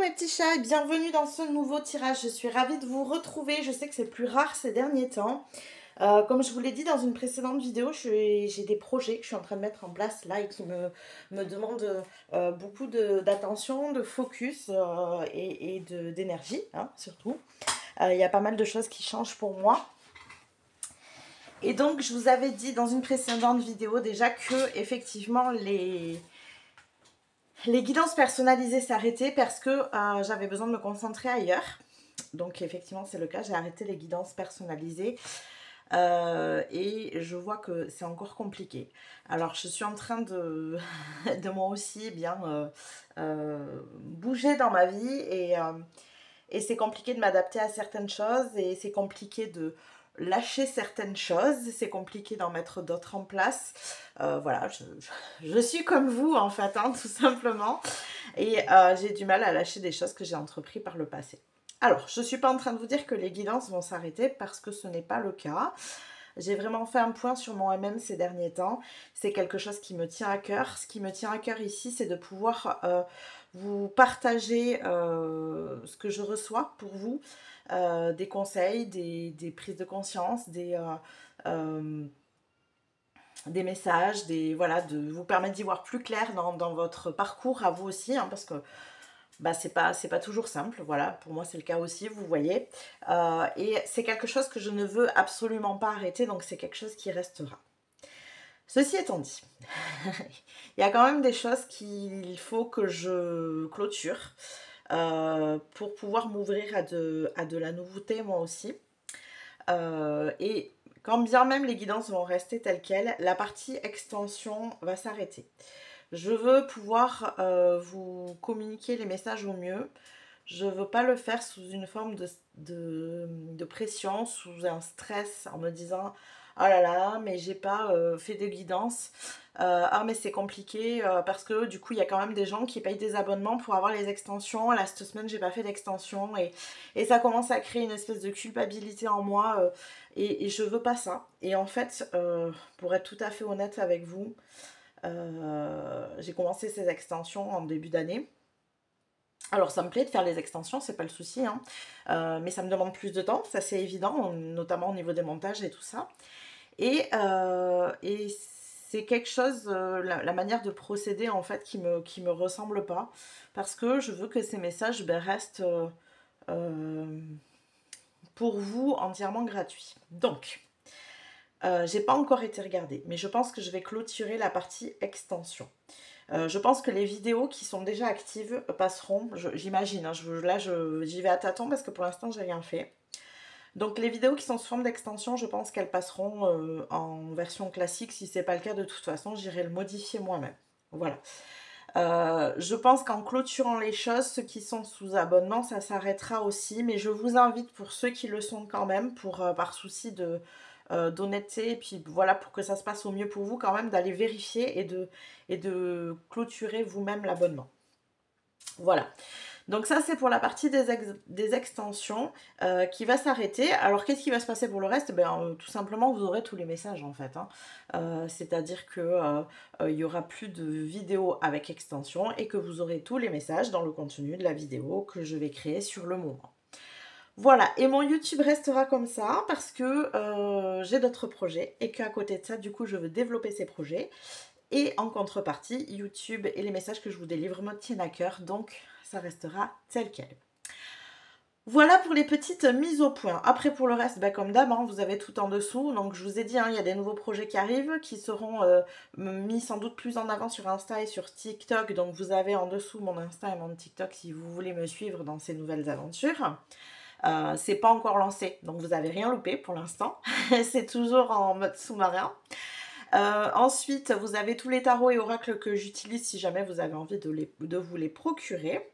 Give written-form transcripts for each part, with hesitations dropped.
mes petits chats et bienvenue dans ce nouveau tirage. Je suis ravie de vous retrouver. Je sais que c'est plus rare ces derniers temps. Comme je vous l'ai dit dans une précédente vidéo, j'ai des projets que je suis en train de mettre en place là et qui me demandent beaucoup d'attention, de focus et d'énergie hein, surtout. Il y a pas mal de choses qui changent pour moi. Et donc je vous avais dit dans une précédente vidéo déjà que effectivement les guidances personnalisées s'arrêtaient parce que j'avais besoin de me concentrer ailleurs. Donc effectivement c'est le cas, j'ai arrêté les guidances personnalisées et je vois que c'est encore compliqué. Alors je suis en train de, de moi aussi eh bien bouger dans ma vie et c'est compliqué de m'adapter à certaines choses et c'est compliqué de lâcher certaines choses, c'est compliqué d'en mettre d'autres en place. Voilà, je suis comme vous en fait, hein, tout simplement. Et j'ai du mal à lâcher des choses que j'ai entreprises par le passé. Alors, je ne suis pas en train de vous dire que les guidances vont s'arrêter parce que ce n'est pas le cas. J'ai vraiment fait un point sur mon MM ces derniers temps. C'est quelque chose qui me tient à cœur. Ce qui me tient à cœur ici, c'est de pouvoir vous partager ce que je reçois pour vous. Des conseils, des prises de conscience, des messages, voilà, de vous permettre d'y voir plus clair dans votre parcours à vous aussi, hein, parce que bah, c'est pas toujours simple, voilà, pour moi c'est le cas aussi, vous voyez. Et c'est quelque chose que je ne veux absolument pas arrêter, donc c'est quelque chose qui restera. Ceci étant dit, il y a quand même des choses qu'il faut que je clôture pour pouvoir m'ouvrir à de la nouveauté moi aussi. Et quand bien même les guidances vont rester telles quelles, la partie extension va s'arrêter. Je veux pouvoir vous communiquer les messages au mieux. Je ne veux pas le faire sous une forme de pression, sous un stress, en me disant « Oh là là, mais j'ai pas fait de guidance. Ah mais c'est compliqué parce que du coup il y a quand même des gens qui payent des abonnements pour avoir les extensions. Là cette semaine j'ai pas fait d'extension et ça commence à créer une espèce de culpabilité en moi et je veux pas ça. Et en fait, pour être tout à fait honnête avec vous, j'ai commencé ces extensions en début d'année. Alors ça me plaît de faire les extensions, c'est pas le souci, hein. Mais ça me demande plus de temps, ça c'est évident, notamment au niveau des montages et tout ça. Et c'est quelque chose, la manière de procéder en fait qui me ressemble pas, parce que je veux que ces messages restent euh, pour vous entièrement gratuits. Donc, j'ai pas encore été regardée, mais je pense que je vais clôturer la partie extension. Je pense que les vidéos qui sont déjà actives passeront, j'imagine, hein, j'y vais à tâtons parce que pour l'instant j'ai rien fait. Donc les vidéos qui sont sous forme d'extension, je pense qu'elles passeront en version classique. Si c'est pas le cas, de toute façon, j'irai le modifier moi-même. Voilà. Je pense qu'en clôturant les choses, ceux qui sont sous abonnement, ça s'arrêtera aussi. Mais je vous invite, pour ceux qui le sont quand même, par souci d'honnêteté, et puis voilà, pour que ça se passe au mieux pour vous quand même, d'aller vérifier et de clôturer vous-même l'abonnement. Voilà. Donc ça c'est pour la partie des extensions qui va s'arrêter. Alors qu'est-ce qui va se passer pour le reste? Tout simplement vous aurez tous les messages en fait, hein. C'est-à-dire que il y aura plus de vidéos avec extension et que vous aurez tous les messages dans le contenu de la vidéo que je vais créer sur le moment. Voilà, et mon YouTube restera comme ça parce que j'ai d'autres projets et qu'à côté de ça, du coup, je veux développer ces projets. Et en contrepartie, YouTube et les messages que je vous délivre me tiennent à cœur, donc ça restera tel quel. Voilà pour les petites mises au point. Après pour le reste, comme d'hab, hein, vous avez tout en dessous. Donc je vous ai dit, hein, il y a des nouveaux projets qui arrivent, qui seront mis sans doute plus en avant sur Insta et sur TikTok. Donc vous avez en dessous mon Insta et mon TikTok si vous voulez me suivre dans ces nouvelles aventures. C'est pas encore lancé, donc vous n'avez rien loupé pour l'instant. C'est toujours en mode sous-marin. Ensuite, vous avez tous les tarots et oracles que j'utilise si jamais vous avez envie de vous les procurer.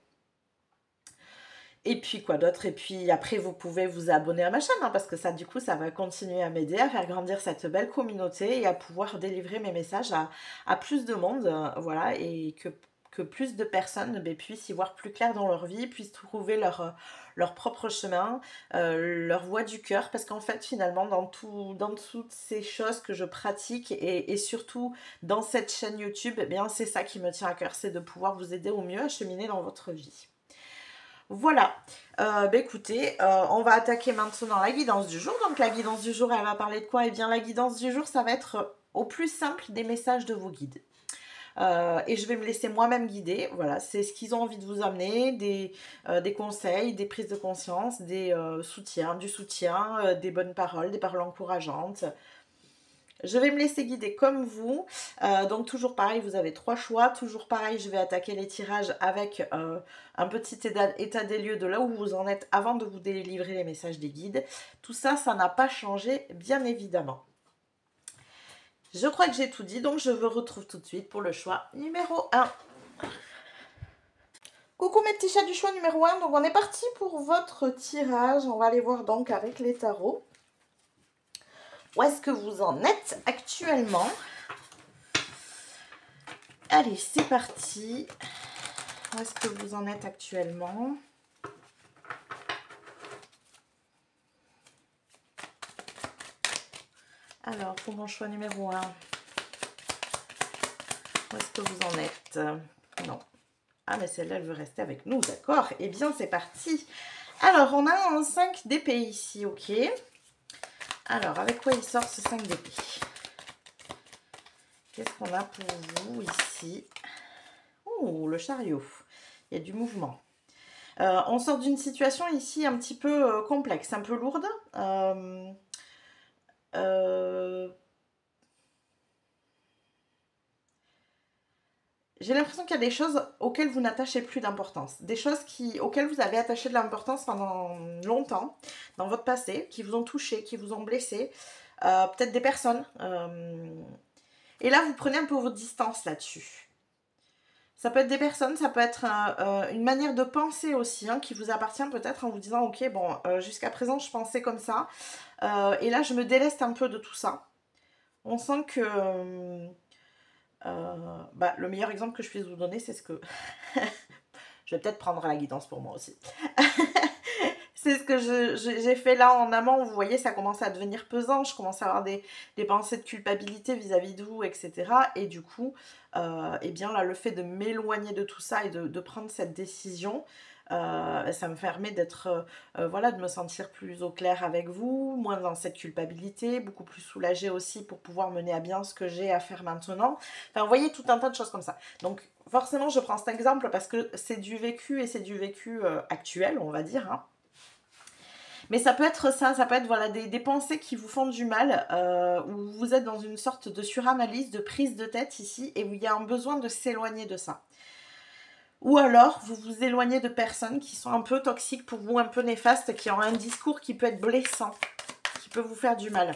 Et puis quoi d'autre? Et puis après, vous pouvez vous abonner à ma chaîne, hein, parce que ça, du coup, ça va continuer à m'aider à faire grandir cette belle communauté et à pouvoir délivrer mes messages à plus de monde, voilà, et que plus de personnes puissent y voir plus clair dans leur vie, puissent trouver leur propre chemin, leur voie du cœur, parce qu'en fait, finalement, dans toutes ces choses que je pratique et surtout dans cette chaîne YouTube, c'est ça qui me tient à cœur, c'est de pouvoir vous aider au mieux à cheminer dans votre vie. Voilà. Écoutez, on va attaquer maintenant la guidance du jour. Donc la guidance du jour, elle va parler de quoi? Eh bien la guidance du jour, ça va être au plus simple des messages de vos guides. Et je vais me laisser moi-même guider. Voilà, c'est ce qu'ils ont envie de vous amener, des conseils, des prises de conscience, du soutien, des bonnes paroles, des paroles encourageantes. Je vais me laisser guider comme vous. Donc toujours pareil, vous avez 3 choix. Toujours pareil, je vais attaquer les tirages avec un petit état des lieux de là où vous en êtes avant de vous délivrer les messages des guides. Tout ça, ça n'a pas changé, bien évidemment. Je crois que j'ai tout dit, donc je vous retrouve tout de suite pour le choix numéro 1. Coucou mes petits chats du choix numéro 1, donc on est parti pour votre tirage. On va aller voir donc avec les tarots. Où est-ce que vous en êtes actuellement? Allez, c'est parti. Où est-ce que vous en êtes actuellement? Alors, pour mon choix numéro 1, où est-ce que vous en êtes? Non. Ah, mais celle-là, elle veut rester avec nous, d'accord. Eh bien, c'est parti. Alors, on a un 5 d'épée ici, ok. Alors, avec quoi il sort ce 5 d'épée? Qu'est-ce qu'on a pour vous ici? Oh, le chariot. Il y a du mouvement. On sort d'une situation ici un petit peu complexe, un peu lourde. J'ai l'impression qu'il y a des choses auxquelles vous n'attachez plus d'importance. Des choses auxquelles vous avez attaché de l'importance pendant longtemps dans votre passé, qui vous ont touché, qui vous ont blessé. Peut-être des personnes. Et là, vous prenez un peu votre distance là-dessus. Ça peut être des personnes, ça peut être une manière de penser aussi, hein, qui vous appartient peut-être en vous disant, ok, bon, jusqu'à présent, je pensais comme ça. Et là, je me déleste un peu de tout ça. On sent que... le meilleur exemple que je puisse vous donner, c'est ce que... je vais peut-être prendre la guidance pour moi aussi. C'est ce que j'ai fait là en amont. Vous voyez, ça commence à devenir pesant. Je commence à avoir des pensées de culpabilité vis-à-vis de vous, etc. Et du coup, eh bien là, le fait de m'éloigner de tout ça et de prendre cette décision, ça me permet d'être, voilà, de me sentir plus au clair avec vous, moins dans cette culpabilité, beaucoup plus soulagée aussi pour pouvoir mener à bien ce que j'ai à faire maintenant. Enfin, vous voyez, tout un tas de choses comme ça. Donc, forcément, je prends cet exemple parce que c'est du vécu et c'est du vécu actuel, on va dire, hein. Mais ça peut être ça peut être voilà, des pensées qui vous font du mal, où vous êtes dans une sorte de suranalyse, de prise de tête ici, et où il y a un besoin de s'éloigner de ça. Ou alors, vous vous éloignez de personnes qui sont un peu toxiques pour vous, un peu néfastes, qui ont un discours qui peut être blessant, qui peut vous faire du mal.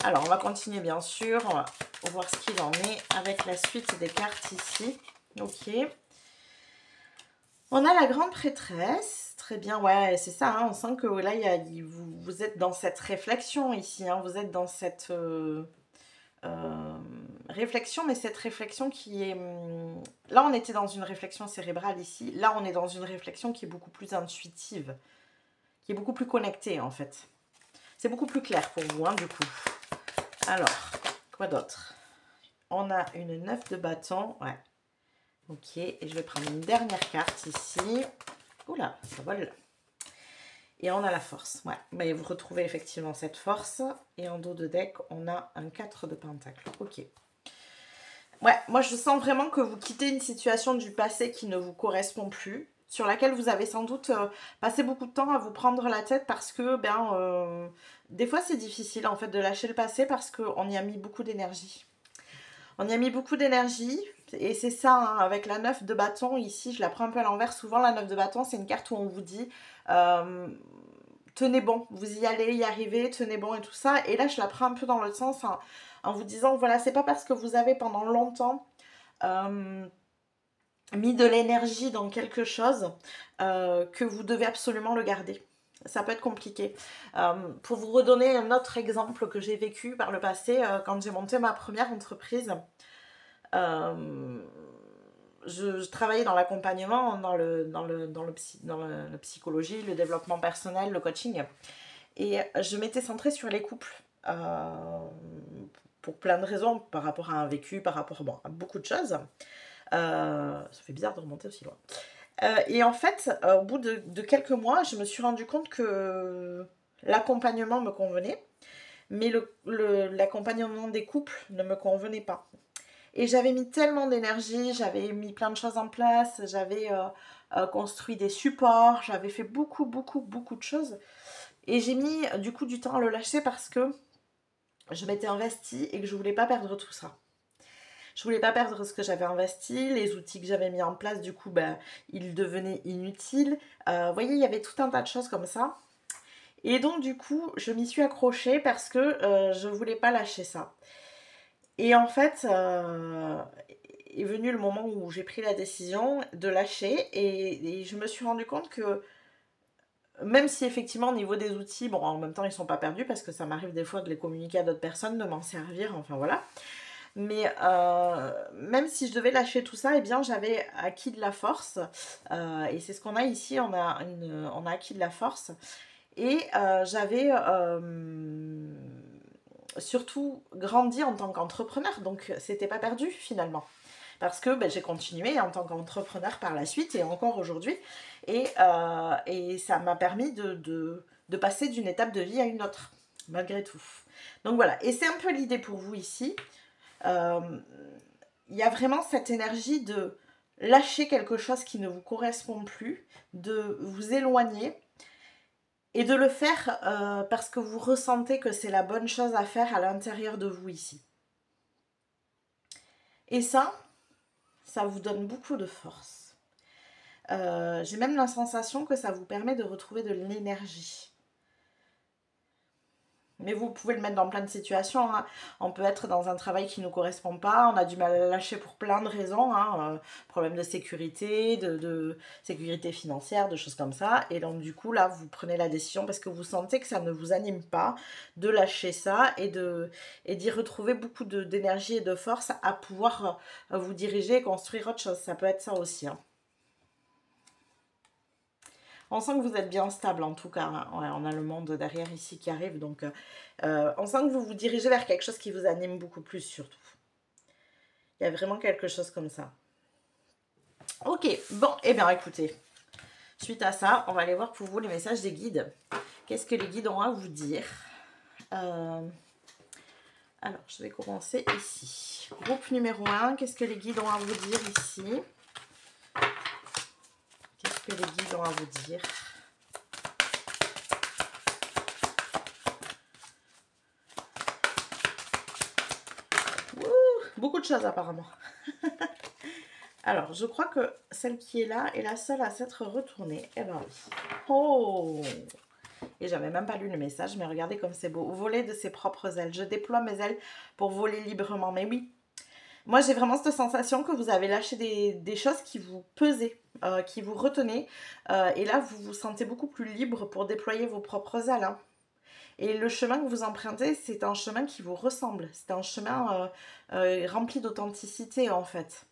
Alors, on va continuer bien sûr, on va voir ce qu'il en est avec la suite des cartes ici. Ok. On a la grande prêtresse. Très bien, ouais, c'est ça, hein, on sent que là, vous êtes dans cette réflexion ici, hein, vous êtes dans cette réflexion, mais cette réflexion qui est... Là, on était dans une réflexion cérébrale ici, là, on est dans une réflexion qui est beaucoup plus intuitive, qui est beaucoup plus connectée, en fait. C'est beaucoup plus clair pour vous, hein, du coup. Alors, quoi d'autre? On a une 9 de bâton, ouais. Ok, et je vais prendre une dernière carte ici. Oula, ça vole. Et on a la force, ouais. Mais vous retrouvez effectivement cette force. Et en dos de deck, on a un 4 de pentacle. Ok. Ouais, moi je sens vraiment que vous quittez une situation du passé qui ne vous correspond plus, sur laquelle vous avez sans doute passé beaucoup de temps à vous prendre la tête parce que, des fois c'est difficile en fait de lâcher le passé parce qu'on y a mis beaucoup d'énergie. On y a mis beaucoup d'énergie et c'est ça, hein, avec la 9 de bâton ici, je la prends un peu à l'envers. Souvent la 9 de bâton, c'est une carte où on vous dit tenez bon, vous y allez y arriver, tenez bon et tout ça. Et là, je la prends un peu dans l'autre sens en vous disant voilà, c'est pas parce que vous avez pendant longtemps mis de l'énergie dans quelque chose que vous devez absolument le garder. Ça peut être compliqué. Pour vous redonner un autre exemple que j'ai vécu par le passé, quand j'ai monté ma première entreprise, je travaillais dans l'accompagnement, dans la psychologie, le développement personnel, le coaching. Et je m'étais centrée sur les couples. Pour plein de raisons, par rapport à un vécu, par rapport à beaucoup de choses. Ça fait bizarre de remonter aussi loin. Et en fait, au bout de quelques mois, je me suis rendu compte que l'accompagnement me convenait, mais l'accompagnement des couples ne me convenait pas. Et j'avais mis tellement d'énergie, j'avais mis plein de choses en place, j'avais construit des supports, j'avais fait beaucoup, beaucoup, beaucoup de choses. Et j'ai mis du coup du temps à le lâcher parce que je m'étais investie et que je voulais pas perdre tout ça. Je voulais pas perdre ce que j'avais investi, les outils que j'avais mis en place, du coup, ben, ils devenaient inutiles. Vous voyez, il y avait tout un tas de choses comme ça. Et donc, du coup, je m'y suis accrochée parce que je voulais pas lâcher ça. Et en fait, est venu le moment où j'ai pris la décision de lâcher et je me suis rendu compte que même si effectivement au niveau des outils, bon en même temps ils sont pas perdus parce que ça m'arrive des fois de les communiquer à d'autres personnes, de m'en servir, enfin voilà. Mais même si je devais lâcher tout ça, eh bien j'avais acquis de la force. Et c'est ce qu'on a ici, on a acquis de la force. Et j'avais surtout grandi en tant qu'entrepreneur, donc c'était pas perdu finalement. Parce que ben, j'ai continué en tant qu'entrepreneur par la suite et encore aujourd'hui. Et ça m'a permis de passer d'une étape de vie à une autre, malgré tout. Donc voilà, et c'est un peu l'idée pour vous ici. Euh, Il y a vraiment cette énergie de lâcher quelque chose qui ne vous correspond plus, de vous éloigner et de le faire parce que vous ressentez que c'est la bonne chose à faire à l'intérieur de vous ici. Et ça vous donne beaucoup de force. J'ai même la sensation que ça vous permet de retrouver de l'énergie. Mais vous pouvez le mettre dans plein de situations. Hein. On peut être dans un travail qui ne nous correspond pas, on a du mal à lâcher pour plein de raisons. Hein. Problème de sécurité, de sécurité financière, de choses comme ça. Et donc du coup, là, vous prenez la décision parce que vous sentez que ça ne vous anime pas de lâcher ça et d'y retrouver beaucoup d'énergie et de force à pouvoir vous diriger et construire autre chose. Ça peut être ça aussi. Hein. On sent que vous êtes bien stable en tout cas. Hein. Ouais, on a le monde derrière ici qui arrive. Donc on sent que vous vous dirigez vers quelque chose qui vous anime beaucoup plus surtout. Il y a vraiment quelque chose comme ça. Ok, bon, et bien écoutez. Suite à ça, on va aller voir pour vous les messages des guides. Qu'est-ce que les guides ont à vous dire Alors, je vais commencer ici. Groupe numéro 1, qu'est-ce que les guides ont à vous dire ici? Qu'est-ce que les guides ont à vous dire? Beaucoup de choses apparemment. Alors, je crois que celle qui est là est la seule à s'être retournée. Eh ben oui. Oh! Et j'avais même pas lu le message, mais regardez comme c'est beau. Voler de ses propres ailes. Je déploie mes ailes pour voler librement. Mais oui, moi j'ai vraiment cette sensation que vous avez lâché des choses qui vous pesaient, qui vous retenaient. Et là, vous vous sentez beaucoup plus libre pour déployer vos propres ailes. Hein. Et le chemin que vous empruntez, c'est un chemin qui vous ressemble. C'est un chemin rempli d'authenticité en fait.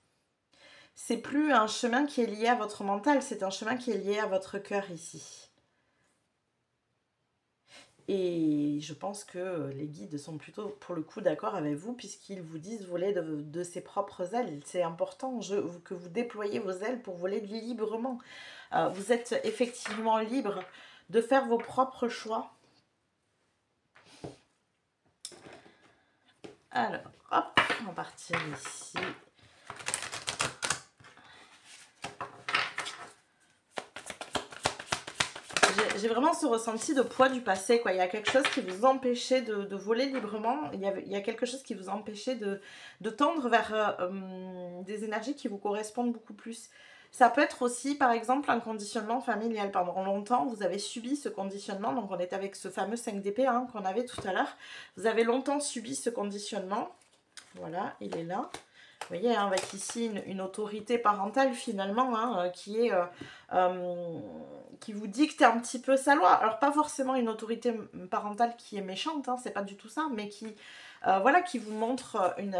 C'est plus un chemin qui est lié à votre mental, c'est un chemin qui est lié à votre cœur ici. Et je pense que les guides sont plutôt pour le coup d'accord avec vous puisqu'ils vous disent voler de ses propres ailes. C'est important que vous déployez vos ailes pour voler librement. Vous êtes effectivement libre de faire vos propres choix. Alors, hop, on va partir ici. J'ai vraiment ce ressenti de poids du passé, quoi. Il y a quelque chose qui vous empêchait de voler librement. Il y a quelque chose qui vous empêchait de tendre vers des énergies qui vous correspondent beaucoup plus. Ça peut être aussi, par exemple, un conditionnement familial. Pendant longtemps, vous avez subi ce conditionnement. Donc, on est avec ce fameux 5 d'épée hein, qu'on avait tout à l'heure. Vous avez longtemps subi ce conditionnement. Voilà, il est là. Vous voyez, hein, avec ici une autorité parentale finalement, hein, qui vous dicte un petit peu sa loi. Alors pas forcément une autorité parentale qui est méchante, hein, c'est pas du tout ça, mais voilà, qui vous montre une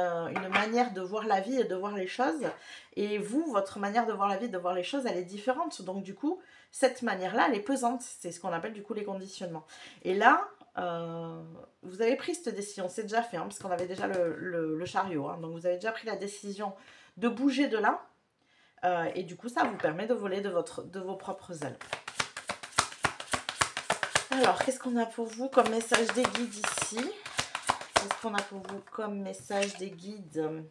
manière de voir la vie et de voir les choses. Et vous, votre manière de voir la vie et de voir les choses, elle est différente. Donc du coup, cette manière-là, elle est pesante. C'est ce qu'on appelle du coup les conditionnements. Et là, vous avez pris cette décision, c'est déjà fait, hein, parce qu'on avait déjà le chariot, hein, donc vous avez déjà pris la décision de bouger de là. Et du coup, ça vous permet de voler de vos propres ailes. Alors, qu'est-ce qu'on a pour vous comme message des guides ici? Qu'est-ce qu'on a pour vous comme message des guides?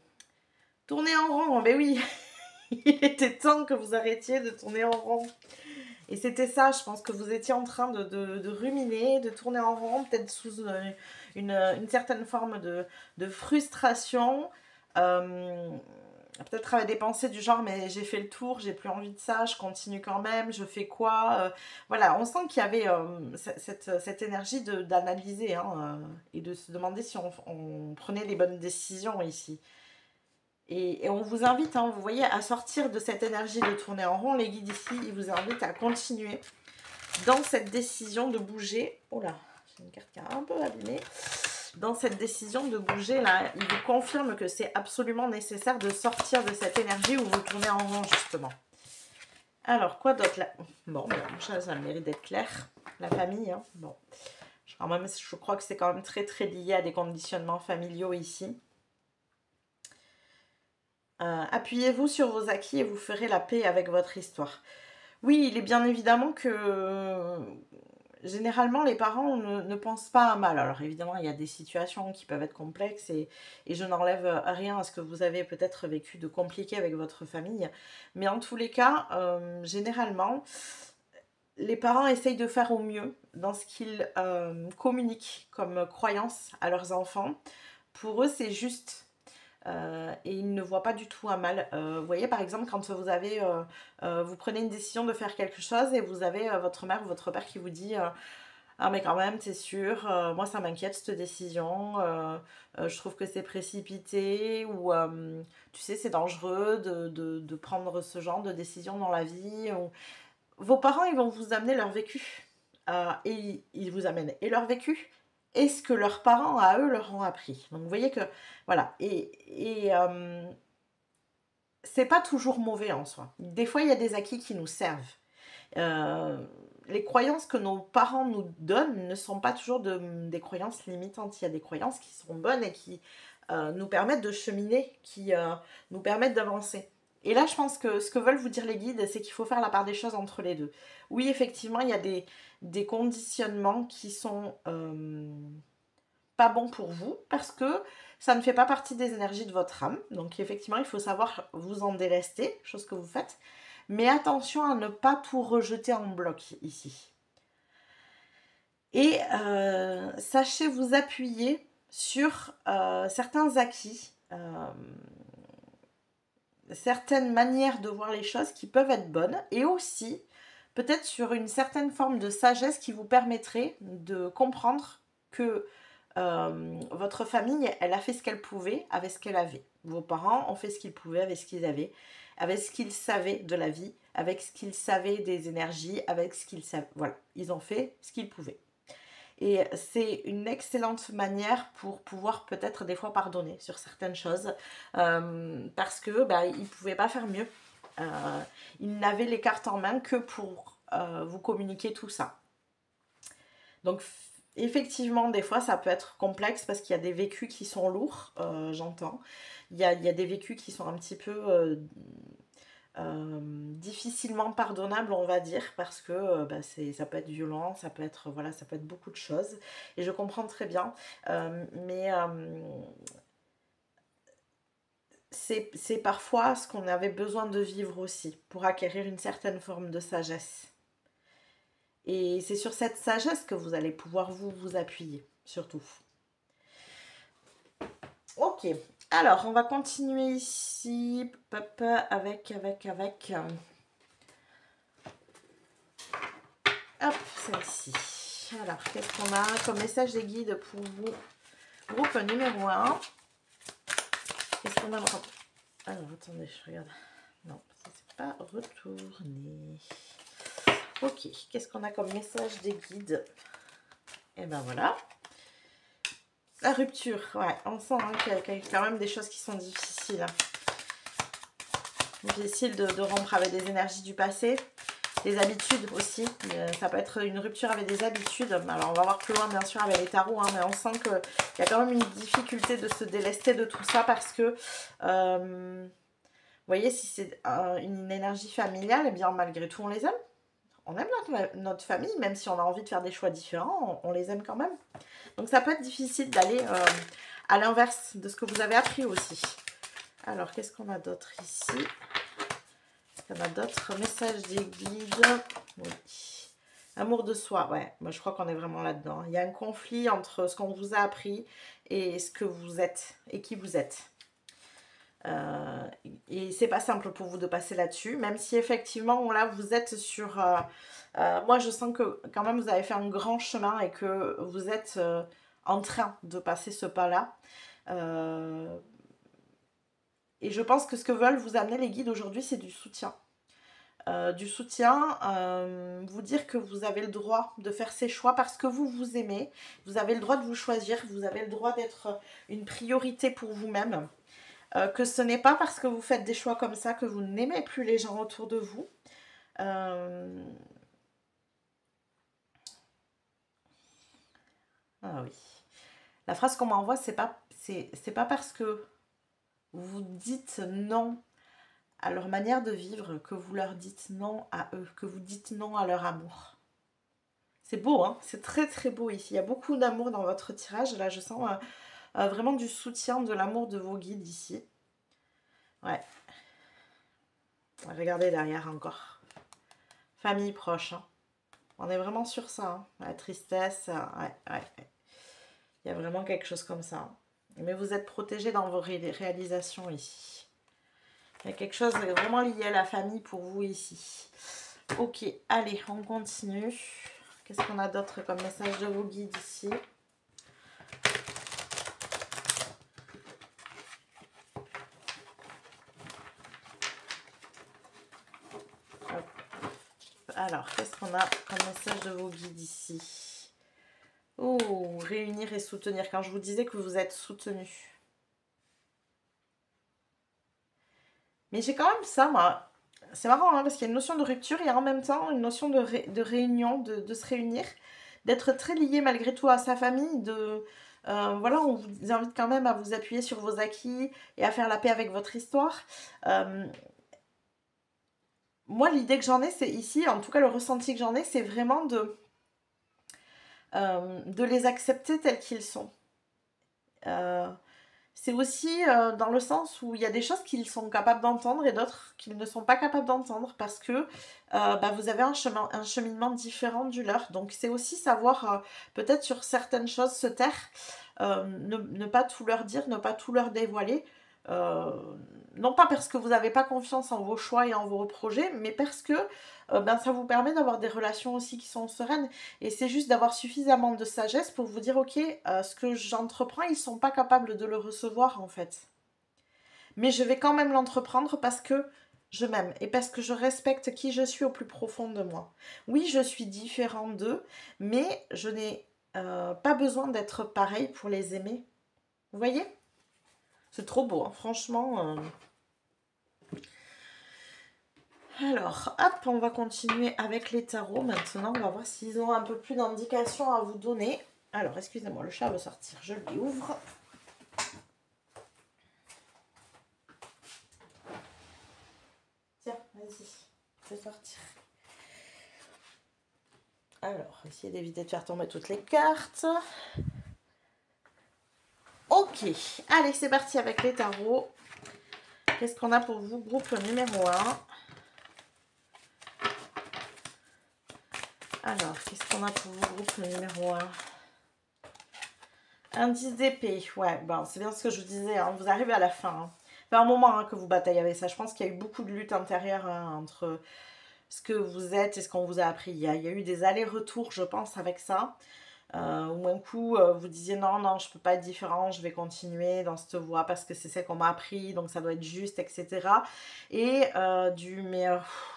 Tournez en rond, ben oui. Il était temps que vous arrêtiez de tourner en rond. Et c'était ça, je pense que vous étiez en train de ruminer, de tourner en rond, peut-être sous une certaine forme de frustration. Peut-être avec des pensées du genre, mais j'ai fait le tour, j'ai plus envie de ça, je continue quand même, je fais quoi? Voilà, on sent qu'il y avait cette énergie d'analyser hein, et de se demander si on prenait les bonnes décisions ici. Et on vous invite, hein, vous voyez, à sortir de cette énergie de tourner en rond. Les guides ici, ils vous invitent à continuer dans cette décision de bouger. Oh là, j'ai une carte qui a un peu abîmé. Dans cette décision de bouger, là, ils vous confirment que c'est absolument nécessaire de sortir de cette énergie où vous tournez en rond, justement. Alors, quoi d'autre là? Bon, ça a le mérite d'être clair. La famille, hein. Bon. Quand même, je crois que c'est quand même très, très lié à des conditionnements familiaux ici. Appuyez-vous sur vos acquis et vous ferez la paix avec votre histoire. Oui, il est bien évidemment que généralement les parents ne pensent pas à mal. Alors évidemment, il y a des situations qui peuvent être complexes et je n'enlève rien à ce que vous avez peut-être vécu de compliqué avec votre famille. Mais en tous les cas, généralement, les parents essayent de faire au mieux dans ce qu'ils communiquent comme croyance à leurs enfants. Pour eux, c'est juste. Et ils ne voient pas du tout un mal. Vous voyez par exemple quand vous avez vous prenez une décision de faire quelque chose et vous avez votre mère ou votre père qui vous dit ah mais quand même t'es sûr, moi ça m'inquiète cette décision, je trouve que c'est précipité ou tu sais c'est dangereux de prendre ce genre de décision dans la vie. Ou... Vos parents ils vont vous amener leur vécu et ils vous amènent et leur vécu et ce que leurs parents à eux leur ont appris. Donc vous voyez que voilà et c'est pas toujours mauvais en soi. Des fois il y a des acquis qui nous servent. Les croyances que nos parents nous donnent ne sont pas toujours des croyances limitantes. Il y a des croyances qui sont bonnes et qui nous permettent de cheminer, qui nous permettent d'avancer. Et là, je pense que ce que veulent vous dire les guides, c'est qu'il faut faire la part des choses entre les deux. Oui, effectivement, il y a des conditionnements qui sont pas bons pour vous parce que ça ne fait pas partie des énergies de votre âme. Donc, effectivement, il faut savoir vous en délester, chose que vous faites. Mais attention à ne pas tout rejeter en bloc ici. Et sachez vous appuyer sur certains acquis, certaines manières de voir les choses qui peuvent être bonnes et aussi peut-être sur une certaine forme de sagesse qui vous permettrait de comprendre que votre famille, elle a fait ce qu'elle pouvait avec ce qu'elle avait. Vos parents ont fait ce qu'ils pouvaient avec ce qu'ils avaient, avec ce qu'ils savaient de la vie, avec ce qu'ils savaient des énergies, avec ce qu'ils savaient. Voilà, ils ont fait ce qu'ils pouvaient. Et c'est une excellente manière pour pouvoir peut-être des fois pardonner sur certaines choses parce que ils ne pouvaient pas faire mieux. Ils n'avaient les cartes en main que pour vous communiquer tout ça. Donc effectivement, des fois, ça peut être complexe parce qu'il y a des vécus qui sont lourds, j'entends. Il y a des vécus qui sont un petit peu difficilement pardonnables, on va dire, parce que ça peut être violent, ça peut être, voilà, ça peut être beaucoup de choses. Et je comprends très bien. Mais c'est parfois ce qu'on avait besoin de vivre aussi pour acquérir une certaine forme de sagesse. Et c'est sur cette sagesse que vous allez pouvoir vous appuyer, surtout. Ok, alors on va continuer ici avec. Hop, celle-ci. Alors, qu'est-ce qu'on a comme message des guides pour vous? Groupe numéro 1. Qu'est-ce qu'on a? Alors, attendez, je regarde. Non, ça c'est pas retourné. Ok, qu'est-ce qu'on a comme message des guides? Et ben voilà. La rupture, ouais, on sent qu'il y a quand même des choses qui sont difficiles. Difficile de rompre avec des énergies du passé, des habitudes aussi. Ça peut être une rupture avec des habitudes. Alors on va voir plus loin bien sûr avec les tarots, hein, mais on sent qu'il y a quand même une difficulté de se délester de tout ça parce que voyez, si c'est une énergie familiale, eh bien malgré tout, on les aime. On aime notre famille, même si on a envie de faire des choix différents, on les aime quand même. Donc ça peut être difficile d'aller à l'inverse de ce que vous avez appris aussi. Alors, qu'est-ce qu'on a d'autre ici? On a d'autres messages des guides. Oui. Amour de soi, ouais. Moi, je crois qu'on est vraiment là-dedans. Il y a un conflit entre ce qu'on vous a appris et ce que vous êtes et qui vous êtes. Et c'est pas simple pour vous de passer là-dessus, même si effectivement, là, vous êtes sur... moi, je sens que quand même, vous avez fait un grand chemin et que vous êtes en train de passer ce pas-là. Et je pense que ce que veulent vous amener les guides aujourd'hui, c'est du soutien. Vous dire que vous avez le droit de faire ces choix parce que vous vous aimez, vous avez le droit de vous choisir, vous avez le droit d'être une priorité pour vous-même, que ce n'est pas parce que vous faites des choix comme ça que vous n'aimez plus les gens autour de vous. Ah oui. La phrase qu'on m'envoie, c'est pas parce que vous dites non à leur manière de vivre que vous leur dites non à eux, que vous dites non à leur amour. C'est beau, hein, c'est très très beau ici. Il y a beaucoup d'amour dans votre tirage. Là, je sens vraiment du soutien, de l'amour de vos guides ici. Ouais. Regardez derrière encore. Famille proche. Hein. On est vraiment sur ça. Hein. La tristesse. Ouais. Il y a vraiment quelque chose comme ça. Hein. Mais vous êtes protégé dans vos réalisations ici. Il y a quelque chose vraiment lié à la famille pour vous ici. Ok, allez, on continue. Qu'est-ce qu'on a d'autre comme message de vos guides ici? Alors, qu'est-ce qu'on a comme message de vos guides ici? Oh, réunir et soutenir. Quand je vous disais que vous êtes soutenu. Mais j'ai quand même ça, moi. C'est marrant, hein, parce qu'il y a une notion de rupture et en même temps une notion de réunion, de se réunir, d'être très lié malgré tout à sa famille, voilà, on vous invite quand même à vous appuyer sur vos acquis et à faire la paix avec votre histoire. Moi, l'idée que j'en ai, c'est ici, en tout cas le ressenti que j'en ai, c'est vraiment de les accepter tels qu'ils sont. C'est aussi dans le sens où il y a des choses qu'ils sont capables d'entendre et d'autres qu'ils ne sont pas capables d'entendre parce que vous avez un cheminement différent du leur. Donc c'est aussi savoir peut-être sur certaines choses se taire, ne pas tout leur dire, ne pas tout leur dévoiler. Non pas parce que vous n'avez pas confiance en vos choix et en vos projets, mais parce que ça vous permet d'avoir des relations aussi qui sont sereines. Et c'est juste d'avoir suffisamment de sagesse pour vous dire, ok, ce que j'entreprends, ils ne sont pas capables de le recevoir en fait. Mais je vais quand même l'entreprendre parce que je m'aime et parce que je respecte qui je suis au plus profond de moi. Oui, je suis différente d'eux, mais je n'ai pas besoin d'être pareil pour les aimer. Vous voyez? C'est trop beau, hein, franchement. Alors, hop, on va continuer avec les tarots. Maintenant, on va voir s'ils ont un peu plus d'indications à vous donner. Alors, excusez-moi, le chat veut sortir. Je lui ouvre. Tiens, vas-y, fais sortir. Alors, essayez d'éviter de faire tomber toutes les cartes. Ok, allez, c'est parti avec les tarots. Qu'est-ce qu'on a pour vous, groupe numéro 1? Alors, qu'est-ce qu'on a pour vous, groupe numéro 1? Un 10 d'épée, ouais, bon, c'est bien ce que je vous disais, hein, vous arrivez à la fin. Hein. Ça fait un moment que vous bataillez avec ça. Je pense qu'il y a eu beaucoup de lutte intérieure entre ce que vous êtes et ce qu'on vous a appris. Il y a eu des allers-retours, je pense, avec ça. Où un coup, vous disiez non, je peux pas être différent, je vais continuer dans cette voie parce que c'est celle qu'on m'a appris, donc ça doit être juste, etc. Et mais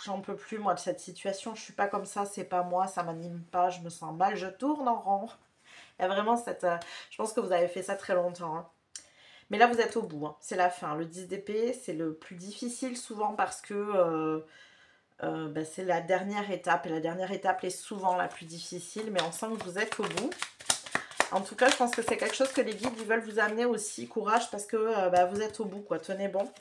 j'en peux plus, moi, de cette situation, je suis pas comme ça, c'est pas moi, ça m'anime pas, je me sens mal, je tourne en rond. Il y a vraiment cette... je pense que vous avez fait ça très longtemps. Hein. Mais là, vous êtes au bout. Hein. C'est la fin. Le 10 d'épée, c'est le plus difficile souvent parce que c'est la dernière étape. Et la dernière étape est souvent la plus difficile. Mais on sent que vous êtes au bout. En tout cas, je pense que c'est quelque chose que les guides ils veulent vous amener aussi. Courage parce que vous êtes au bout. Quoi. Tenez bon.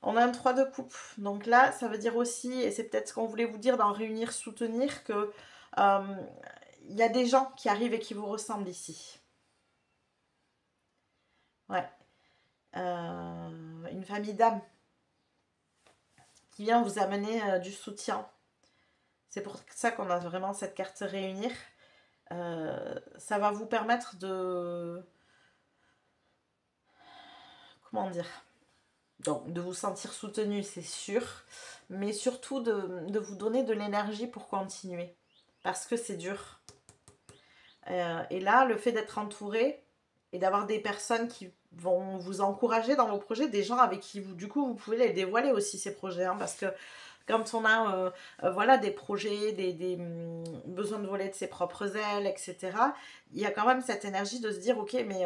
On a un 3 de coupe. Donc là, ça veut dire aussi, et c'est peut-être ce qu'on voulait vous dire dans réunir, soutenir, que il y a des gens qui arrivent et qui vous ressemblent ici. Ouais. Une famille d'âmes qui vient vous amener du soutien. C'est pour ça qu'on a vraiment cette carte réunir. Ça va vous permettre de... Comment dire? Donc, de vous sentir soutenu, c'est sûr. Mais surtout de vous donner de l'énergie pour continuer. Parce que c'est dur. Et là, le fait d'être entouré et d'avoir des personnes qui vont vous encourager dans vos projets, des gens avec qui vous, du coup, vous pouvez les dévoiler aussi, ces projets. Hein, parce que quand on a voilà, des projets, besoin de voler de ses propres ailes, etc., il y a quand même cette énergie de se dire, ok, mais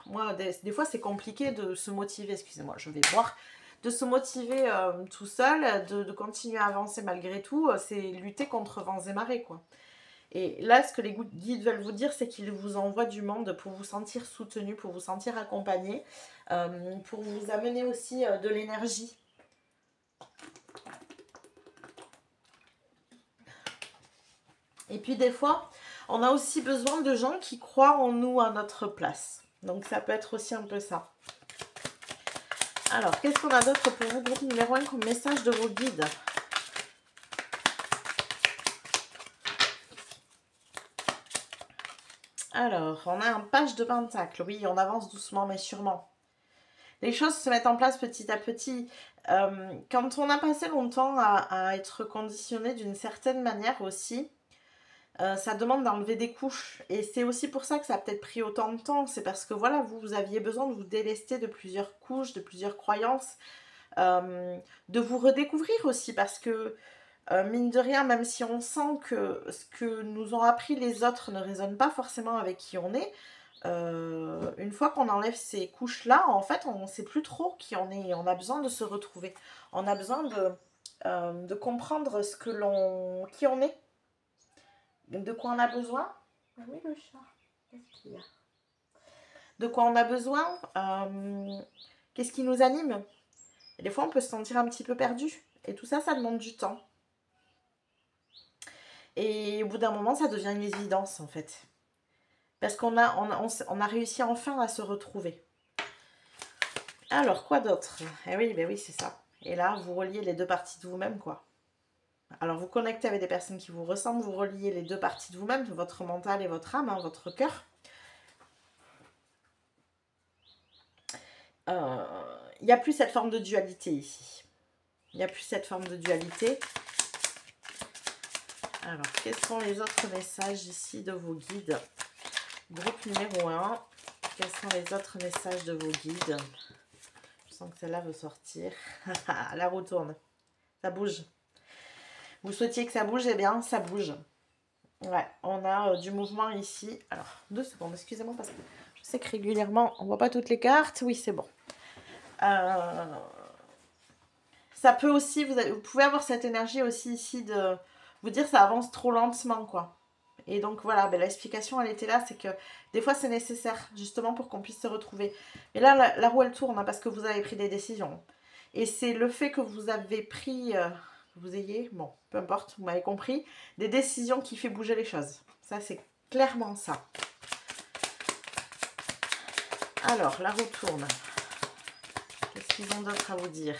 moi, des fois, c'est compliqué de se motiver, excusez-moi, je vais boire, de se motiver tout seul, de continuer à avancer malgré tout, c'est lutter contre vents et marées, quoi. Et là, ce que les guides veulent vous dire, c'est qu'ils vous envoient du monde pour vous sentir soutenu, pour vous sentir accompagné, pour vous amener aussi de l'énergie. Et puis des fois, on a aussi besoin de gens qui croient en nous à notre place. Donc ça peut être aussi un peu ça. Alors, qu'est-ce qu'on a d'autre pour vous, groupe numéro 1, comme message de vos guides? Alors, on a un page de pentacle. Oui, on avance doucement mais sûrement. Les choses se mettent en place petit à petit. Quand on a passé longtemps à être conditionné d'une certaine manière aussi, ça demande d'enlever des couches. Et c'est aussi pour ça que ça a peut-être pris autant de temps. C'est parce que voilà, vous aviez besoin de vous délester de plusieurs couches, de plusieurs croyances, de vous redécouvrir aussi. Parce que mine de rien, même si on sent que ce que nous ont appris les autres ne résonne pas forcément avec qui on est, une fois qu'on enlève ces couches-là, en fait, on ne sait plus trop qui on est. On a besoin de se retrouver. On a besoin de comprendre qui on est, de quoi on a besoin. Ah oui, le chat. Qu'est-ce qu'il y a? De quoi on a besoin. Qu'est-ce qui nous anime? Et des fois, on peut se sentir un petit peu perdu. Et tout ça, ça demande du temps. Et au bout d'un moment, ça devient une évidence, en fait. Parce qu'on a réussi enfin à se retrouver. Alors, quoi d'autre? Eh oui, ben oui, c'est ça. Et là, vous reliez les deux parties de vous-même, quoi. Alors, vous connectez avec des personnes qui vous ressemblent, vous reliez les deux parties de vous-même, votre mental et votre âme, hein, votre cœur. Il n'y a plus cette forme de dualité ici. Il n'y a plus cette forme de dualité. Alors, quels sont les autres messages ici de vos guides? Groupe numéro 1. Quels sont les autres messages de vos guides? Je sens que celle-là veut sortir. La roue tourne. Ça bouge. Vous souhaitiez que ça bouge? Eh bien, ça bouge. Ouais, on a du mouvement ici. Alors, 2 secondes, excusez-moi, parce que je sais que régulièrement, on ne voit pas toutes les cartes. Oui, c'est bon. Ça peut aussi, vous pouvez avoir cette énergie aussi ici de vous dire ça avance trop lentement, quoi. Et donc voilà, ben, l'explication elle était là, c'est que des fois c'est nécessaire justement pour qu'on puisse se retrouver. Mais là la roue elle tourne hein, parce que vous avez pris des décisions. Et c'est le fait que vous avez pris, vous ayez, bon peu importe, vous m'avez compris, des décisions qui fait bouger les choses. Ça c'est clairement ça. Alors la roue tourne. Qu'est-ce qu'ils ont d'autre à vous dire?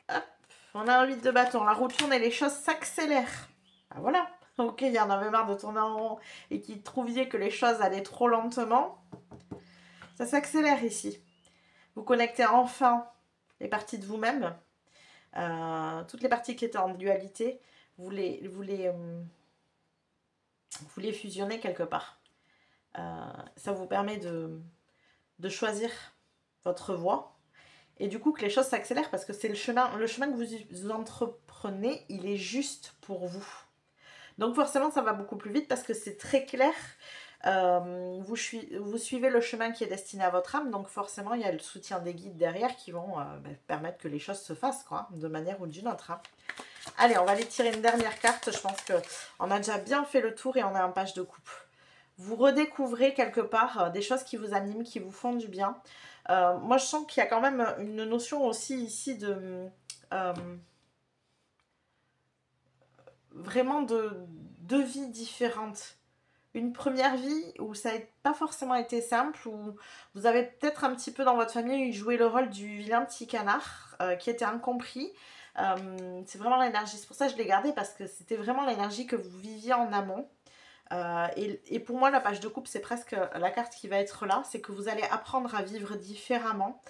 Hop, on a un 8 de bâton, la roue tourne et les choses s'accélèrent. Ah voilà, ok, il y en avait marre de tourner en rond et qui trouviez que les choses allaient trop lentement. Ça s'accélère ici. Vous connectez enfin les parties de vous-même, toutes les parties qui étaient en dualité, vous les fusionnez quelque part. Ça vous permet de choisir votre voie et du coup que les choses s'accélèrent parce que c'est le chemin que vous entreprenez, il est juste pour vous. Donc forcément, ça va beaucoup plus vite parce que c'est très clair. Vous suivez le chemin qui est destiné à votre âme. Donc forcément, il y a le soutien des guides derrière qui vont permettre que les choses se fassent, quoi, de manière ou d'une autre. Hein. Allez, on va aller tirer une dernière carte. Je pense qu'on a déjà bien fait le tour et on a un page de coupe. Vous redécouvrez quelque part des choses qui vous animent, qui vous font du bien. Moi, je sens qu'il y a quand même une notion aussi ici de... euh, vraiment de deux vies différentes. Une première vie où ça n'a pas forcément été simple, où vous avez peut-être un petit peu dans votre famille joué le rôle du vilain petit canard qui était incompris. C'est vraiment l'énergie, c'est pour ça que je l'ai gardé parce que c'était vraiment l'énergie que vous viviez en amont. Et pour moi, la page de coupe, c'est presque la carte qui va être là, c'est que vous allez apprendre à vivre différemment.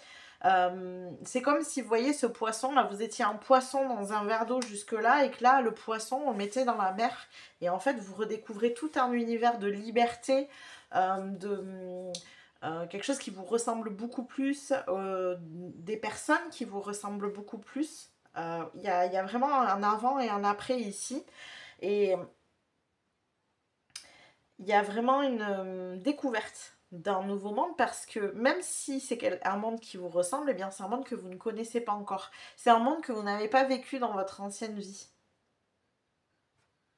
C'est comme si vous voyez ce poisson, là vous étiez un poisson dans un verre d'eau jusque là et que là le poisson on le mettait dans la mer et en fait vous redécouvrez tout un univers de liberté, quelque chose qui vous ressemble beaucoup plus, des personnes qui vous ressemblent beaucoup plus. Y a vraiment un avant et un après ici et il y a vraiment une découverte d'un nouveau monde parce que même si c'est un monde qui vous ressemble, eh bien c'est un monde que vous ne connaissez pas encore. C'est un monde que vous n'avez pas vécu dans votre ancienne vie.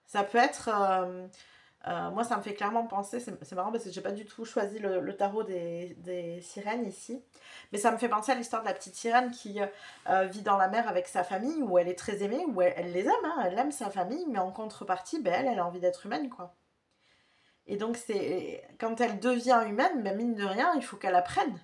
Ça peut être... moi ça me fait clairement penser, c'est marrant parce que j'ai pas du tout choisi le tarot des sirènes ici, mais ça me fait penser à l'histoire de la petite sirène qui vit dans la mer avec sa famille, où elle est très aimée, où elle les aime, hein, elle aime sa famille, mais en contrepartie, ben, elle a envie d'être humaine quoi. Et donc, quand elle devient humaine, ben mine de rien, il faut qu'elle apprenne.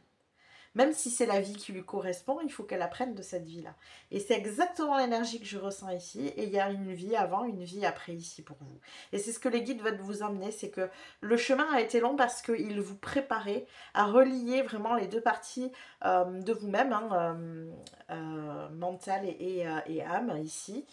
Même si c'est la vie qui lui correspond, il faut qu'elle apprenne de cette vie-là. Et c'est exactement l'énergie que je ressens ici. Et il y a une vie avant, une vie après ici pour vous. Et c'est ce que les guides veulent vous emmener, c'est que le chemin a été long parce qu'ils vous préparaient à relier vraiment les deux parties de vous-même, hein, mental et âme ici,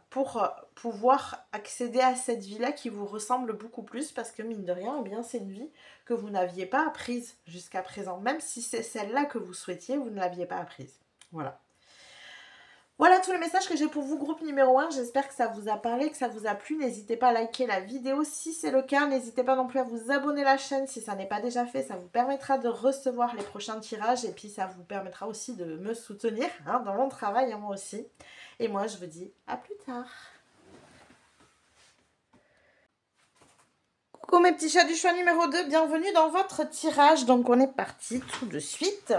pour pouvoir accéder à cette vie-là qui vous ressemble beaucoup plus parce que mine de rien, eh bien, c'est une vie que vous n'aviez pas apprise jusqu'à présent. Même si c'est celle-là que vous souhaitiez, vous ne l'aviez pas apprise. Voilà. Voilà tous les messages que j'ai pour vous, groupe numéro 1. J'espère que ça vous a parlé, que ça vous a plu. N'hésitez pas à liker la vidéo si c'est le cas. N'hésitez pas non plus à vous abonner à la chaîne si ça n'est pas déjà fait. Ça vous permettra de recevoir les prochains tirages et puis ça vous permettra aussi de me soutenir hein, dans mon travail, moi aussi. Et moi, je vous dis à plus tard. Coucou mes petits chats du choix numéro 2, bienvenue dans votre tirage. Donc on est parti tout de suite.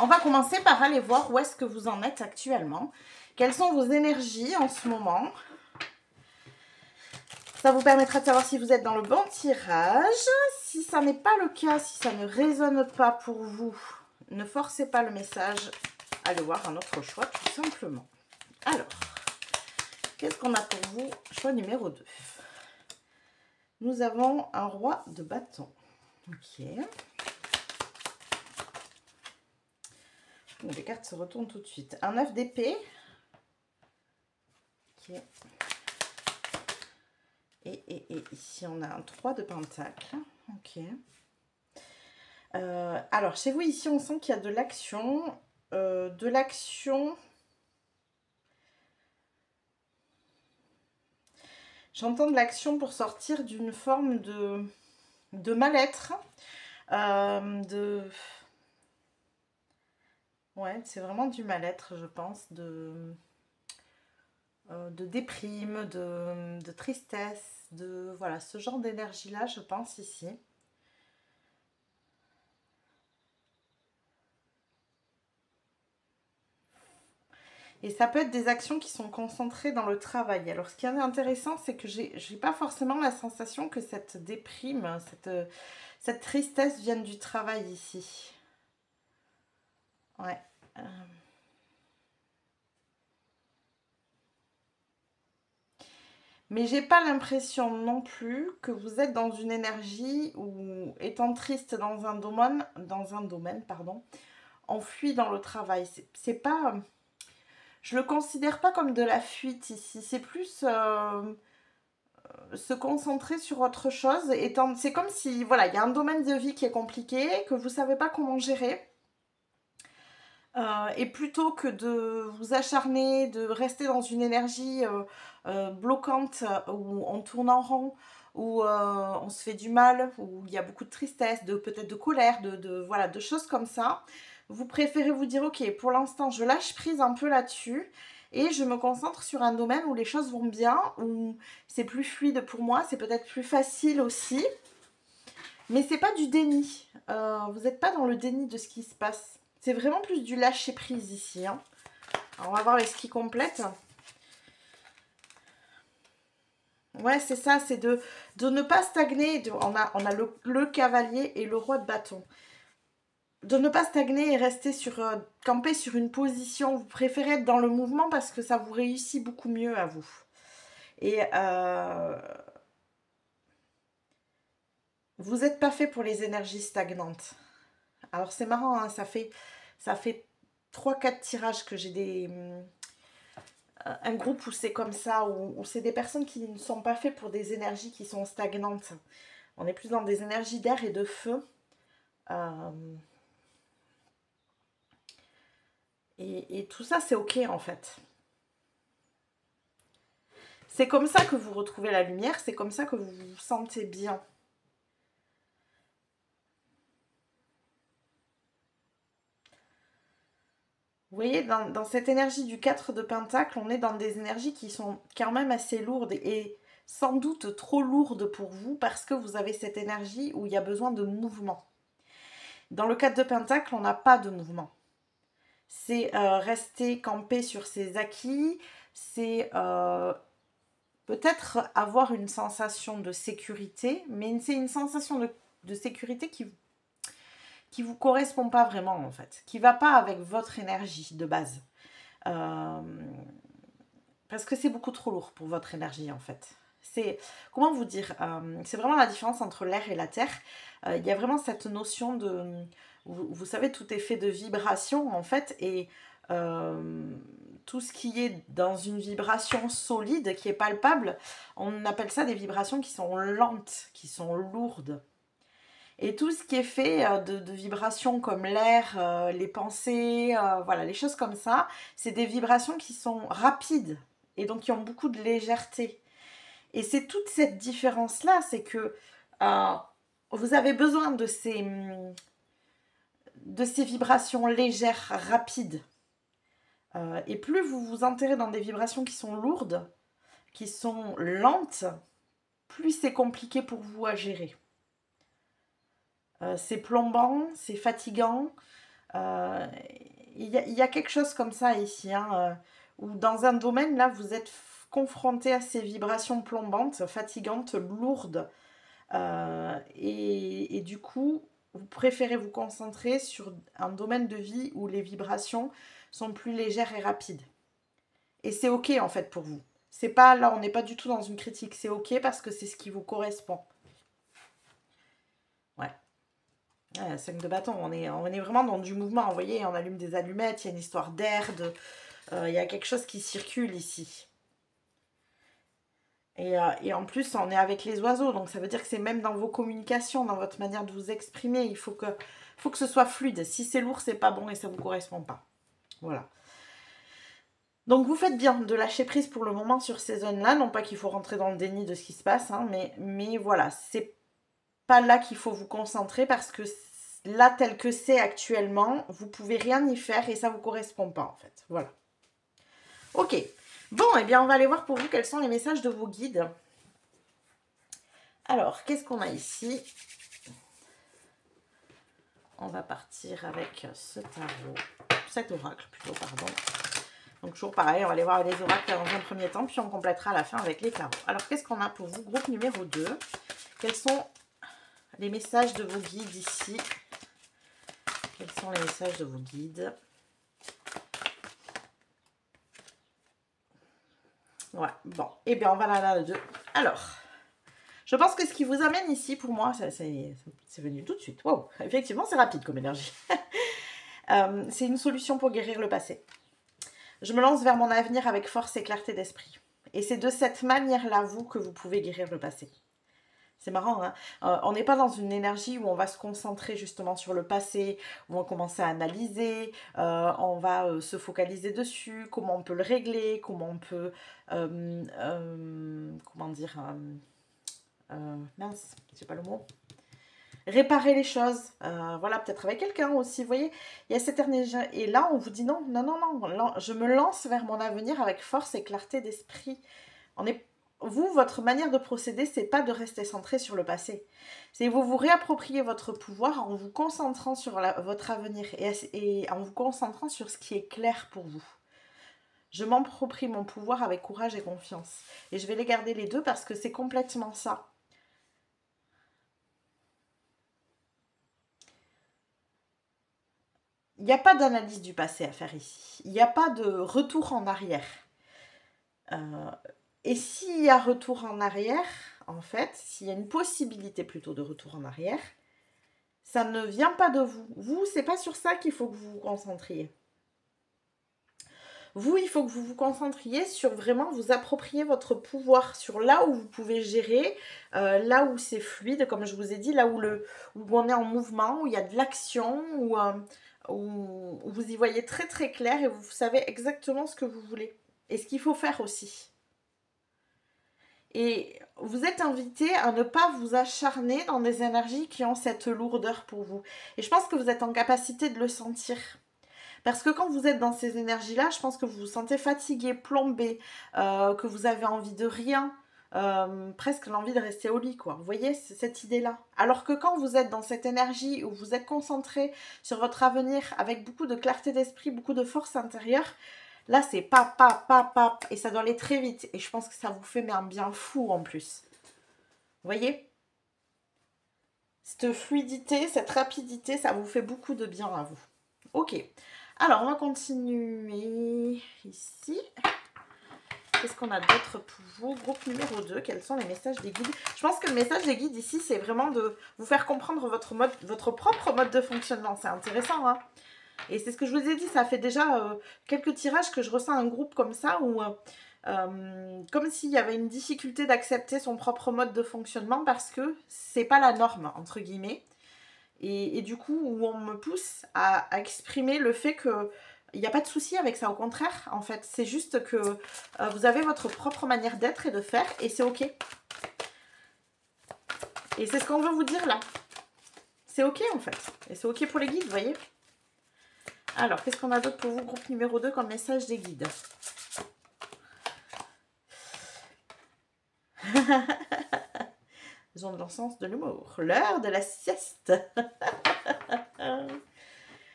On va commencer par aller voir où est-ce que vous en êtes actuellement. Quelles sont vos énergies en ce moment? Ça vous permettra de savoir si vous êtes dans le bon tirage. Si ça n'est pas le cas, si ça ne résonne pas pour vous, ne forcez pas le message. Allez voir un autre choix tout simplement. Alors, qu'est-ce qu'on a pour vous? Choix numéro 2. Nous avons un roi de bâton. Ok. Les cartes se retournent tout de suite. Un 9 d'épée. Ok. Et ici, on a un 3 de pentacle. Ok. Alors, chez vous, ici, on sent qu'il y a de l'action. J'entends de l'action pour sortir d'une forme de mal-être. Ouais, c'est vraiment du mal-être, je pense. De déprime, de tristesse, voilà, ce genre d'énergie-là, je pense, ici. Et ça peut être des actions qui sont concentrées dans le travail. Alors, ce qui est intéressant, c'est que j'ai pas forcément la sensation que cette déprime, cette tristesse vienne du travail ici. Ouais. Mais j'ai pas l'impression non plus que vous êtes dans une énergie où, étant triste dans un domaine, pardon, on fuit dans le travail. C'est pas... Je le considère pas comme de la fuite ici. C'est plus se concentrer sur autre chose. C'est comme si, voilà, il y a un domaine de vie qui est compliqué, que vous savez pas comment gérer. Et plutôt que de vous acharner, de rester dans une énergie bloquante, où on tourne en rond, où on se fait du mal, où il y a beaucoup de tristesse, peut-être de colère, voilà, de choses comme ça, vous préférez vous dire ok, pour l'instant je lâche prise un peu là-dessus et je me concentre sur un domaine où les choses vont bien, où c'est plus fluide pour moi, c'est peut-être plus facile aussi, mais c'est pas du déni. Vous n'êtes pas dans le déni de ce qui se passe. C'est vraiment plus du lâcher prise ici. Hein. Alors, on va voir les skis complètes. Ouais, c'est ça, c'est de ne pas stagner. On a le cavalier et le roi de bâton. De ne pas stagner et rester camper sur une position. Vous préférez être dans le mouvement parce que ça vous réussit beaucoup mieux à vous. Et vous n'êtes pas fait pour les énergies stagnantes. Alors c'est marrant, hein, ça fait 3-4 tirages que j'ai un groupe où c'est comme ça, où c'est des personnes qui ne sont pas faites pour des énergies qui sont stagnantes. On est plus dans des énergies d'air et de feu. Et tout ça, c'est ok en fait. C'est comme ça que vous retrouvez la lumière, c'est comme ça que vous vous sentez bien. Vous voyez, dans cette énergie du 4 de Pentacle, on est dans des énergies qui sont quand même assez lourdes et sans doute trop lourdes pour vous parce que vous avez cette énergie où il y a besoin de mouvement. Dans le 4 de Pentacle, on n'a pas de mouvement. C'est rester campé sur ses acquis, c'est peut-être avoir une sensation de sécurité, mais c'est une sensation de sécurité qui vous correspond pas vraiment en fait, qui va pas avec votre énergie de base. Parce que c'est beaucoup trop lourd pour votre énergie en fait. C'est, comment vous dire, c'est vraiment la différence entre l'air et la terre. Il y a vraiment cette notion de, vous savez, tout est fait de vibrations en fait, et tout ce qui est dans une vibration solide, qui est palpable, on appelle ça des vibrations qui sont lentes, qui sont lourdes. Et tout ce qui est fait de vibrations comme l'air, les pensées, voilà, les choses comme ça, c'est des vibrations qui sont rapides et donc qui ont beaucoup de légèreté. Et c'est toute cette différence-là, c'est que vous avez besoin de ces vibrations légères, rapides. Et plus vous vous enterrez dans des vibrations qui sont lourdes, qui sont lentes, plus c'est compliqué pour vous à gérer. C'est plombant, c'est fatigant. Il y a quelque chose comme ça ici, hein, où dans un domaine, là, vous êtes confronté à ces vibrations plombantes, fatigantes, lourdes. Et du coup, vous préférez vous concentrer sur un domaine de vie où les vibrations sont plus légères et rapides. Et c'est ok en fait pour vous. C'est pas là, on n'est pas du tout dans une critique. C'est ok parce que c'est ce qui vous correspond. Ouais. 5 de bâton, on est vraiment dans du mouvement. Vous voyez, on allume des allumettes, il y a une histoire d'air, il y a quelque chose qui circule ici. Et en plus, on est avec les oiseaux, donc ça veut dire que c'est même dans vos communications, dans votre manière de vous exprimer, il faut que ce soit fluide. Si c'est lourd, c'est pas bon et ça ne vous correspond pas. Voilà. Donc vous faites bien de lâcher prise pour le moment sur ces zones-là. Non pas qu'il faut rentrer dans le déni de ce qui se passe, hein, mais voilà, c'est pas là qu'il faut vous concentrer parce que là, tel que c'est actuellement, vous pouvez rien y faire et ça vous correspond pas en fait. Voilà. Ok. Bon, eh bien, on va aller voir pour vous quels sont les messages de vos guides. Alors, qu'est-ce qu'on a ici? On va partir avec ce tarot, cet oracle plutôt, pardon. Donc, toujours pareil, on va aller voir les oracles dans un premier temps, puis on complétera à la fin avec les tarots. Alors, qu'est-ce qu'on a pour vous? Groupe numéro 2. Quels sont les messages de vos guides ici? Quels sont les messages de vos guides? Ouais, bon, et bien on va là, 2. Alors, je pense que ce qui vous amène ici, pour moi, c'est venu tout de suite. Wow, effectivement, c'est rapide comme énergie. C'est une solution pour guérir le passé. Je me lance vers mon avenir avec force et clarté d'esprit. Et c'est de cette manière-là, vous, que vous pouvez guérir le passé. C'est marrant, hein, on n'est pas dans une énergie où on va se concentrer justement sur le passé, où on va commencer à analyser, on va se focaliser dessus, comment on peut le régler, comment on peut, comment dire, mince, j'ai pas le mot, réparer les choses, voilà, peut-être avec quelqu'un aussi, vous voyez, il y a cette énergie, et là on vous dit non, je me lance vers mon avenir avec force et clarté d'esprit. On est vous, votre manière de procéder, c'est pas de rester centré sur le passé. C'est vous vous réappropriez votre pouvoir en vous concentrant sur votre avenir et en vous concentrant sur ce qui est clair pour vous. Je m'approprie mon pouvoir avec courage et confiance. Et je vais les garder les deux parce que c'est complètement ça. Il n'y a pas d'analyse du passé à faire ici. Il n'y a pas de retour en arrière. Et s'il y a retour en arrière, en fait, s'il y a une possibilité plutôt de retour en arrière, ça ne vient pas de vous. Vous, c'est pas sur ça qu'il faut que vous vous concentriez. Vous, il faut que vous vous concentriez sur vraiment vous approprier votre pouvoir, sur là où vous pouvez gérer, là où c'est fluide, comme je vous ai dit, là où on est en mouvement, où il y a de l'action, où vous y voyez très très clair et vous savez exactement ce que vous voulez et ce qu'il faut faire aussi. Et vous êtes invité à ne pas vous acharner dans des énergies qui ont cette lourdeur pour vous. Et je pense que vous êtes en capacité de le sentir. Parce que quand vous êtes dans ces énergies-là, je pense que vous vous sentez fatigué, plombé, que vous avez envie de rien, presque l'envie de rester au lit, quoi. Vous voyez, c'est cette idée-là. Alors que quand vous êtes dans cette énergie où vous êtes concentré sur votre avenir avec beaucoup de clarté d'esprit, beaucoup de force intérieure, là, c'est pap, et ça doit aller très vite. Et je pense que ça vous fait un bien fou en plus. Vous voyez? Cette fluidité, cette rapidité, ça vous fait beaucoup de bien à vous. Ok. Alors, on va continuer ici. Qu'est-ce qu'on a d'autre pour vous? Groupe numéro 2, quels sont les messages des guides? Je pense que le message des guides ici, c'est vraiment de vous faire comprendre votre propre mode de fonctionnement. C'est intéressant, hein? Et c'est ce que je vous ai dit, ça fait déjà quelques tirages que je ressens un groupe comme ça, où comme s'il y avait une difficulté d'accepter son propre mode de fonctionnement parce que c'est pas la norme, entre guillemets. Et du coup, où on me pousse à exprimer le fait que il n'y a pas de souci avec ça, au contraire, en fait. C'est juste que vous avez votre propre manière d'être et de faire, et c'est ok. Et c'est ce qu'on veut vous dire là. C'est ok, en fait. Et c'est ok pour les guides, vous voyez. Alors, qu'est-ce qu'on a d'autre pour vous, groupe numéro 2, comme message des guides? Ils ont de l'encens, de l'humour. L'heure de la sieste.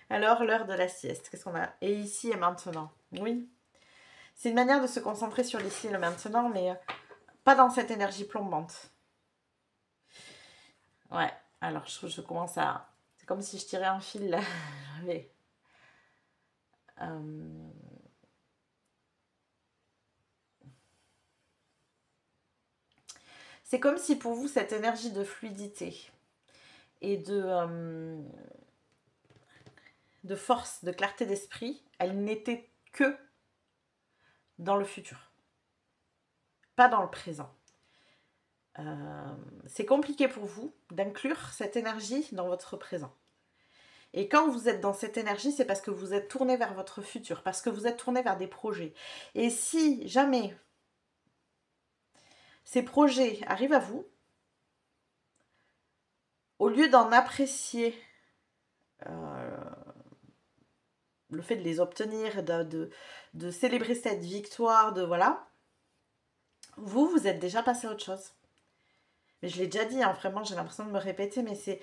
Alors, l'heure de la sieste, qu'est-ce qu'on a? Et ici et maintenant. Oui. C'est une manière de se concentrer sur l'ici et le maintenant, mais pas dans cette énergie plombante. Ouais, alors je commence à... C'est comme si je tirais un fil là. Mais, c'est comme si pour vous, cette énergie de fluidité et de force, de clarté d'esprit, elle n'était que dans le futur, pas dans le présent. C'est compliqué pour vous d'inclure cette énergie dans votre présent. Et quand vous êtes dans cette énergie, c'est parce que vous êtes tourné vers votre futur, parce que vous êtes tourné vers des projets. Et si jamais ces projets arrivent à vous, au lieu d'en apprécier le fait de les obtenir, de célébrer cette victoire, de voilà, vous êtes déjà passé à autre chose. Mais je l'ai déjà dit, hein, vraiment, j'ai l'impression de me répéter, mais c'est...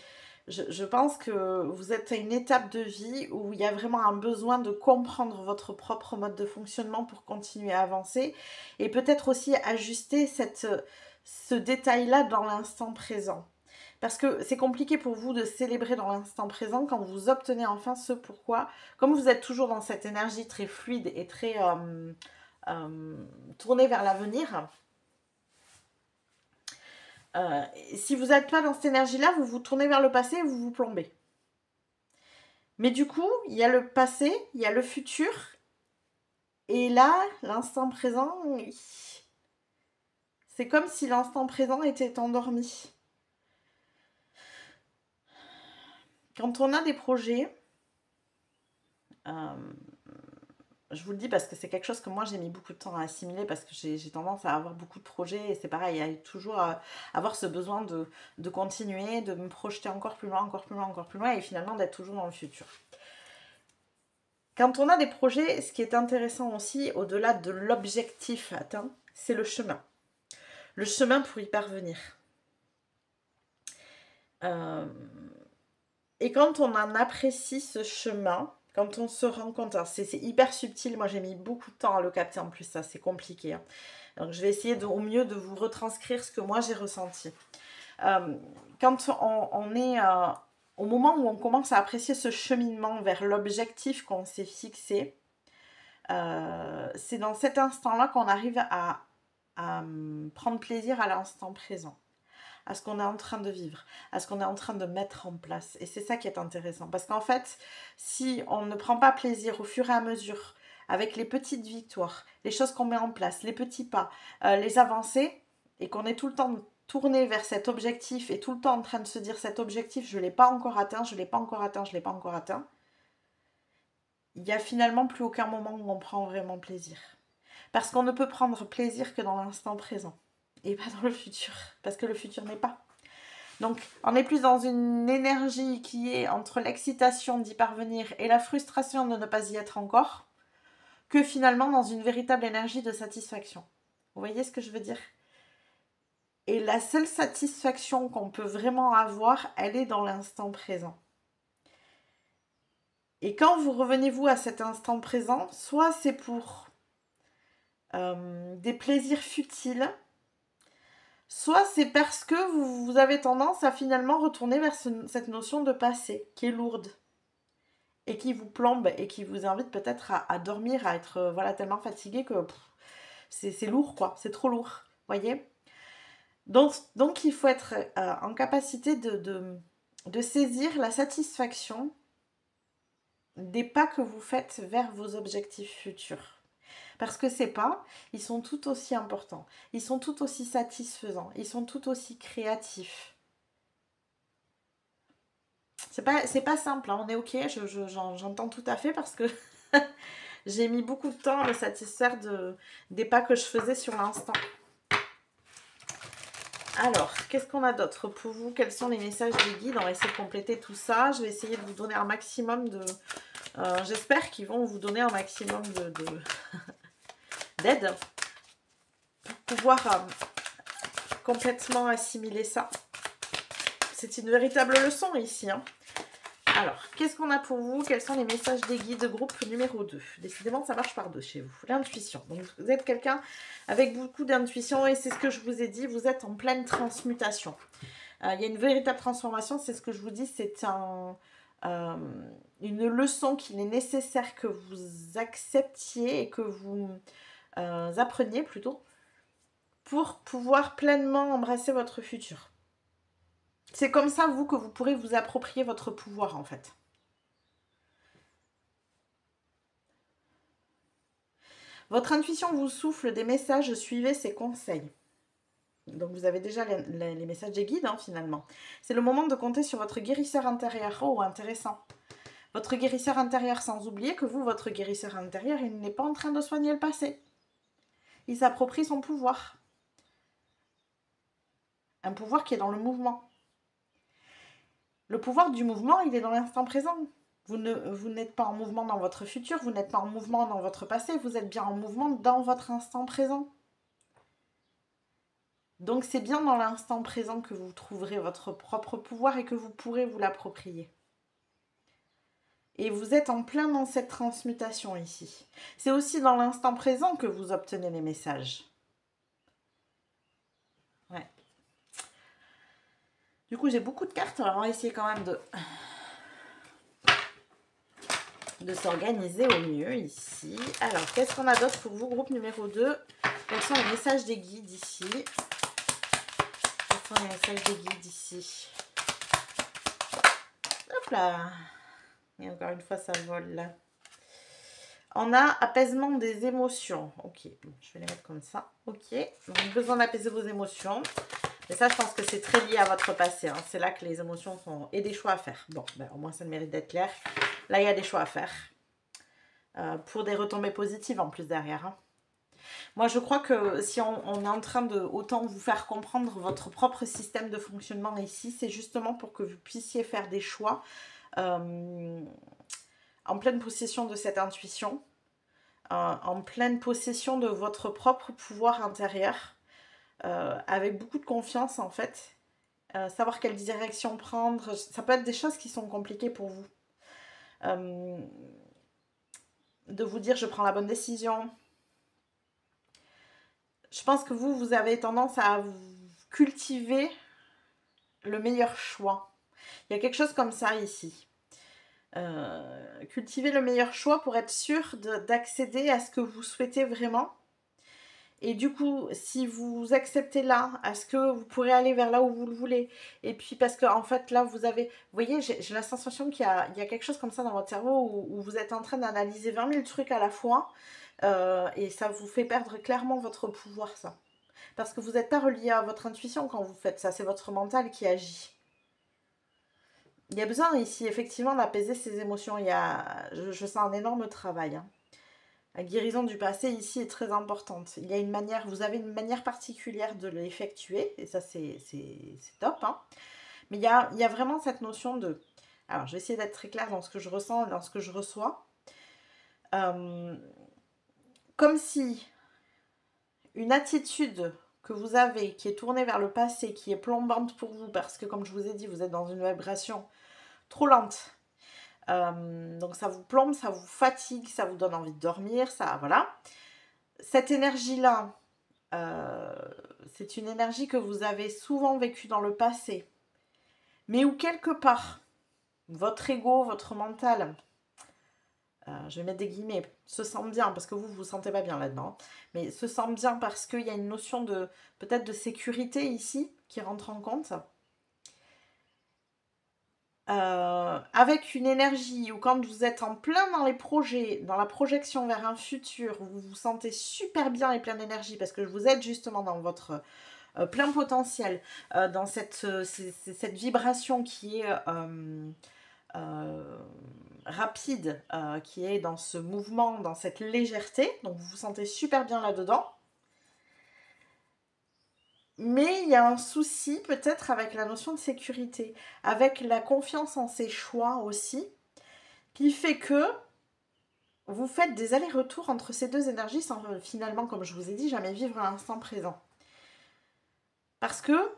Je pense que vous êtes à une étape de vie où il y a vraiment un besoin de comprendre votre propre mode de fonctionnement pour continuer à avancer et peut-être aussi ajuster ce détail-là dans l'instant présent. Parce que c'est compliqué pour vous de célébrer dans l'instant présent quand vous obtenez enfin ce pourquoi. Comme vous êtes toujours dans cette énergie très fluide et très tournée vers l'avenir, si vous n'êtes pas dans cette énergie-là, vous vous tournez vers le passé et vous vous plombez. Mais du coup, il y a le passé, il y a le futur. Et là, l'instant présent, c'est comme si l'instant présent était endormi. Quand on a des projets, je vous le dis parce que c'est quelque chose que moi j'ai mis beaucoup de temps à assimiler parce que j'ai tendance à avoir beaucoup de projets et c'est pareil, à toujours avoir ce besoin de continuer, de me projeter encore plus loin, encore plus loin, encore plus loin et finalement d'être toujours dans le futur. Quand on a des projets, ce qui est intéressant aussi, au-delà de l'objectif atteint, c'est le chemin. le chemin pour y parvenir. Et quand on en apprécie ce chemin, quand on se rend compte, c'est hyper subtil, moi j'ai mis beaucoup de temps à le capter en plus, ça c'est compliqué. Hein. Donc je vais essayer au mieux de vous retranscrire ce que moi j'ai ressenti. Quand on est au moment où on commence à apprécier ce cheminement vers l'objectif qu'on s'est fixé, c'est dans cet instant-là qu'on arrive à prendre plaisir à l'instant présent, à ce qu'on est en train de vivre, à ce qu'on est en train de mettre en place. Et c'est ça qui est intéressant. Parce qu'en fait, si on ne prend pas plaisir au fur et à mesure, avec les petites victoires, les choses qu'on met en place, les petits pas, les avancées, et qu'on est tout le temps tourné vers cet objectif et tout le temps en train de se dire cet objectif, je ne l'ai pas encore atteint, je ne l'ai pas encore atteint, je ne l'ai pas encore atteint, il n'y a finalement plus aucun moment où on prend vraiment plaisir. Parce qu'on ne peut prendre plaisir que dans l'instant présent et pas dans le futur, parce que le futur n'est pas. Donc, on est plus dans une énergie qui est entre l'excitation d'y parvenir et la frustration de ne pas y être encore, que finalement dans une véritable énergie de satisfaction. Vous voyez ce que je veux dire? Et la seule satisfaction qu'on peut vraiment avoir, elle est dans l'instant présent. Et quand vous revenez, vous, à cet instant présent, soit c'est pour des plaisirs futiles, soit c'est parce que vous avez tendance à finalement retourner vers cette notion de passé qui est lourde et qui vous plombe et qui vous invite peut-être à dormir, à être voilà, tellement fatigué que c'est lourd, quoi, c'est trop lourd, voyez. Donc il faut être en capacité de saisir la satisfaction des pas que vous faites vers vos objectifs futurs. Parce que ces pas, ils sont tout aussi importants, ils sont tout aussi satisfaisants, ils sont tout aussi créatifs. C'est pas simple, hein, on est ok, j'entends tout à fait parce que j'ai mis beaucoup de temps à me satisfaire des pas que je faisais sur l'instant. Alors, qu'est-ce qu'on a d'autre pour vous? Quels sont les messages des guides? On va essayer de compléter tout ça. Je vais essayer de vous donner un maximum de... j'espère qu'ils vont vous donner un maximum d'aide pour pouvoir complètement assimiler ça. C'est une véritable leçon ici. Hein. Alors, qu'est-ce qu'on a pour vous? Quels sont les messages des guides? Groupe numéro 2. Décidément, ça marche par deux chez vous. L'intuition. Donc, vous êtes quelqu'un avec beaucoup d'intuition et c'est ce que je vous ai dit, vous êtes en pleine transmutation. Il y a une véritable transformation, c'est ce que je vous dis, c'est une leçon qu'il est nécessaire que vous acceptiez et que vous appreniez plutôt pour pouvoir pleinement embrasser votre futur. C'est comme ça, vous, que vous pourrez vous approprier votre pouvoir, en fait. Votre intuition vous souffle des messages, suivez ses conseils. Donc, vous avez déjà les messages des guides, hein, finalement. C'est le moment de compter sur votre guérisseur intérieur. Oh, intéressant. Votre guérisseur intérieur, sans oublier que vous, votre guérisseur intérieur, il n'est pas en train de soigner le passé. Il s'approprie son pouvoir. Un pouvoir qui est dans le mouvement. Le pouvoir du mouvement, il est dans l'instant présent. Vous n'êtes pas en mouvement dans votre futur, vous n'êtes pas en mouvement dans votre passé, vous êtes bien en mouvement dans votre instant présent. Donc c'est bien dans l'instant présent que vous trouverez votre propre pouvoir et que vous pourrez vous l'approprier. Et vous êtes en plein dans cette transmutation ici. C'est aussi dans l'instant présent que vous obtenez les messages. Ouais. Du coup, j'ai beaucoup de cartes, alors on va essayer quand même de s'organiser au mieux ici. Alors, qu'est-ce qu'on a d'autre pour vous, groupe numéro 2? Quels sont les messages des guides ici? Quels sont les messages des guides ici? Hop là! Et encore une fois, ça vole là. On a apaisement des émotions. Ok, bon, je vais les mettre comme ça. Ok, donc besoin d'apaiser vos émotions. Mais ça, je pense que c'est très lié à votre passé. Hein. C'est là que les émotions sont... Et des choix à faire. Bon, ben, au moins, ça le mérite d'être clair. Là, il y a des choix à faire. Pour des retombées positives en plus derrière. Hein. Moi, je crois que si on est en train de autant vous faire comprendre votre propre système de fonctionnement ici, c'est justement pour que vous puissiez faire des choix en pleine possession de cette intuition, en pleine possession de votre propre pouvoir intérieur, avec beaucoup de confiance en fait. Savoir quelle direction prendre, ça peut être des choses qui sont compliquées pour vous. De vous dire je prends la bonne décision. Je pense que vous avez tendance à cultiver le meilleur choix. Il y a quelque chose comme ça ici. Cultiver le meilleur choix pour être sûr d'accéder à ce que vous souhaitez vraiment. Et du coup, si vous acceptez là, est-ce que vous pourrez aller vers là où vous le voulez? Et puis parce que en fait là, vous voyez, j'ai la sensation qu'il y a quelque chose comme ça dans votre cerveau où vous êtes en train d'analyser 20 000 trucs à la fois. Et ça vous fait perdre clairement votre pouvoir, ça. Parce que vous n'êtes pas relié à votre intuition quand vous faites ça, c'est votre mental qui agit. Il y a besoin ici, effectivement, d'apaiser ses émotions. Je sens un énorme travail. Hein. La guérison du passé ici est très importante. Il y a une manière, vous avez une manière particulière de l'effectuer, et ça c'est top. Hein. Mais il y a vraiment cette notion de... Alors, je vais essayer d'être très claire dans ce que je ressens, dans ce que je reçois. Comme si une attitude que vous avez, qui est tournée vers le passé, qui est plombante pour vous, parce que comme je vous ai dit, vous êtes dans une vibration trop lente. Donc ça vous plombe, ça vous fatigue, ça vous donne envie de dormir, ça, voilà. Cette énergie-là, c'est une énergie que vous avez souvent vécue dans le passé, mais où quelque part, votre ego, votre mental, je vais mettre des guillemets, se sent bien, parce que vous vous sentez pas bien là-dedans, mais se sent bien parce qu'il y a une notion de peut-être de sécurité ici qui rentre en compte. Avec une énergie où quand vous êtes en plein dans les projets, dans la projection vers un futur, où vous vous sentez super bien et plein d'énergie parce que vous êtes justement dans votre plein potentiel, dans cette vibration qui est rapide, qui est dans ce mouvement, dans cette légèreté, donc vous vous sentez super bien là-dedans. Mais il y a un souci peut-être avec la notion de sécurité, avec la confiance en ses choix aussi, qui fait que vous faites des allers-retours entre ces deux énergies sans finalement, comme je vous ai dit, jamais vivre à l'instant présent. Parce que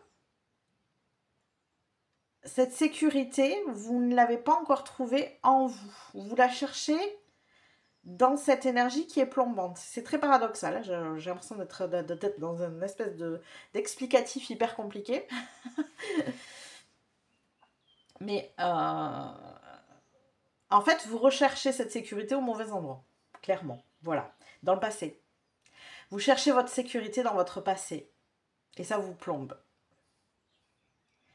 cette sécurité, vous ne l'avez pas encore trouvée en vous. Vous la cherchez dans cette énergie qui est plombante. C'est très paradoxal, hein. J'ai l'impression d'être dans une espèce d'explicatif hyper compliqué. Mais en fait, vous recherchez cette sécurité au mauvais endroit, clairement. Voilà, dans le passé. Vous cherchez votre sécurité dans votre passé. Et ça vous plombe.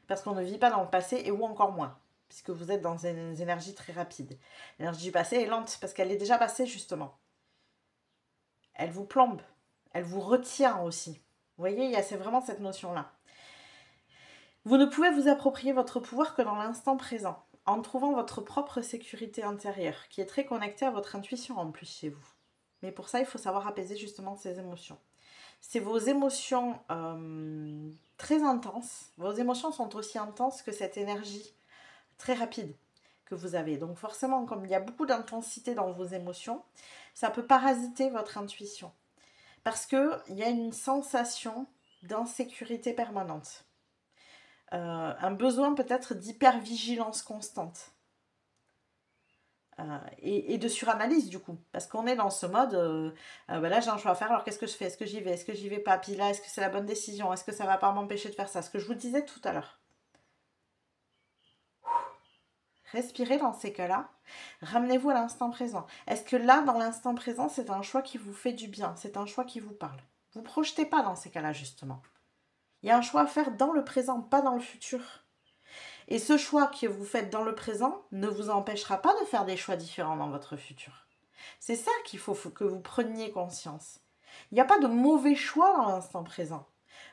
Parce qu'on ne vit pas dans le passé et ou encore moins. Puisque vous êtes dans une énergie très rapide. L'énergie du passé est lente parce qu'elle est déjà passée justement. Elle vous plombe. Elle vous retient aussi. Vous voyez, c'est vraiment cette notion-là. Vous ne pouvez vous approprier votre pouvoir que dans l'instant présent, en trouvant votre propre sécurité intérieure, qui est très connectée à votre intuition en plus chez vous. Mais pour ça, il faut savoir apaiser justement ces émotions. C'est vos émotions très intenses. Vos émotions sont aussi intenses que cette énergie très rapide que vous avez. Donc forcément, comme il y a beaucoup d'intensité dans vos émotions, ça peut parasiter votre intuition. Parce qu'il y a une sensation d'insécurité permanente. Un besoin peut-être d'hypervigilance constante. Et de suranalyse du coup, parce qu'on est dans ce mode, là j'ai un choix à faire, alors qu'est-ce que je fais? Est-ce que j'y vais? Est-ce que j'y vais pas? Puis là, est-ce que c'est la bonne décision? Est-ce que ça va pas m'empêcher de faire ça? Ce que je vous disais tout à l'heure. Respirez dans ces cas-là, ramenez-vous à l'instant présent. Est-ce que là, dans l'instant présent, c'est un choix qui vous fait du bien? C'est un choix qui vous parle? Vous ne projetez pas dans ces cas-là, justement. Il y a un choix à faire dans le présent, pas dans le futur. Et ce choix que vous faites dans le présent ne vous empêchera pas de faire des choix différents dans votre futur. C'est ça qu'il faut que vous preniez conscience. Il n'y a pas de mauvais choix dans l'instant présent.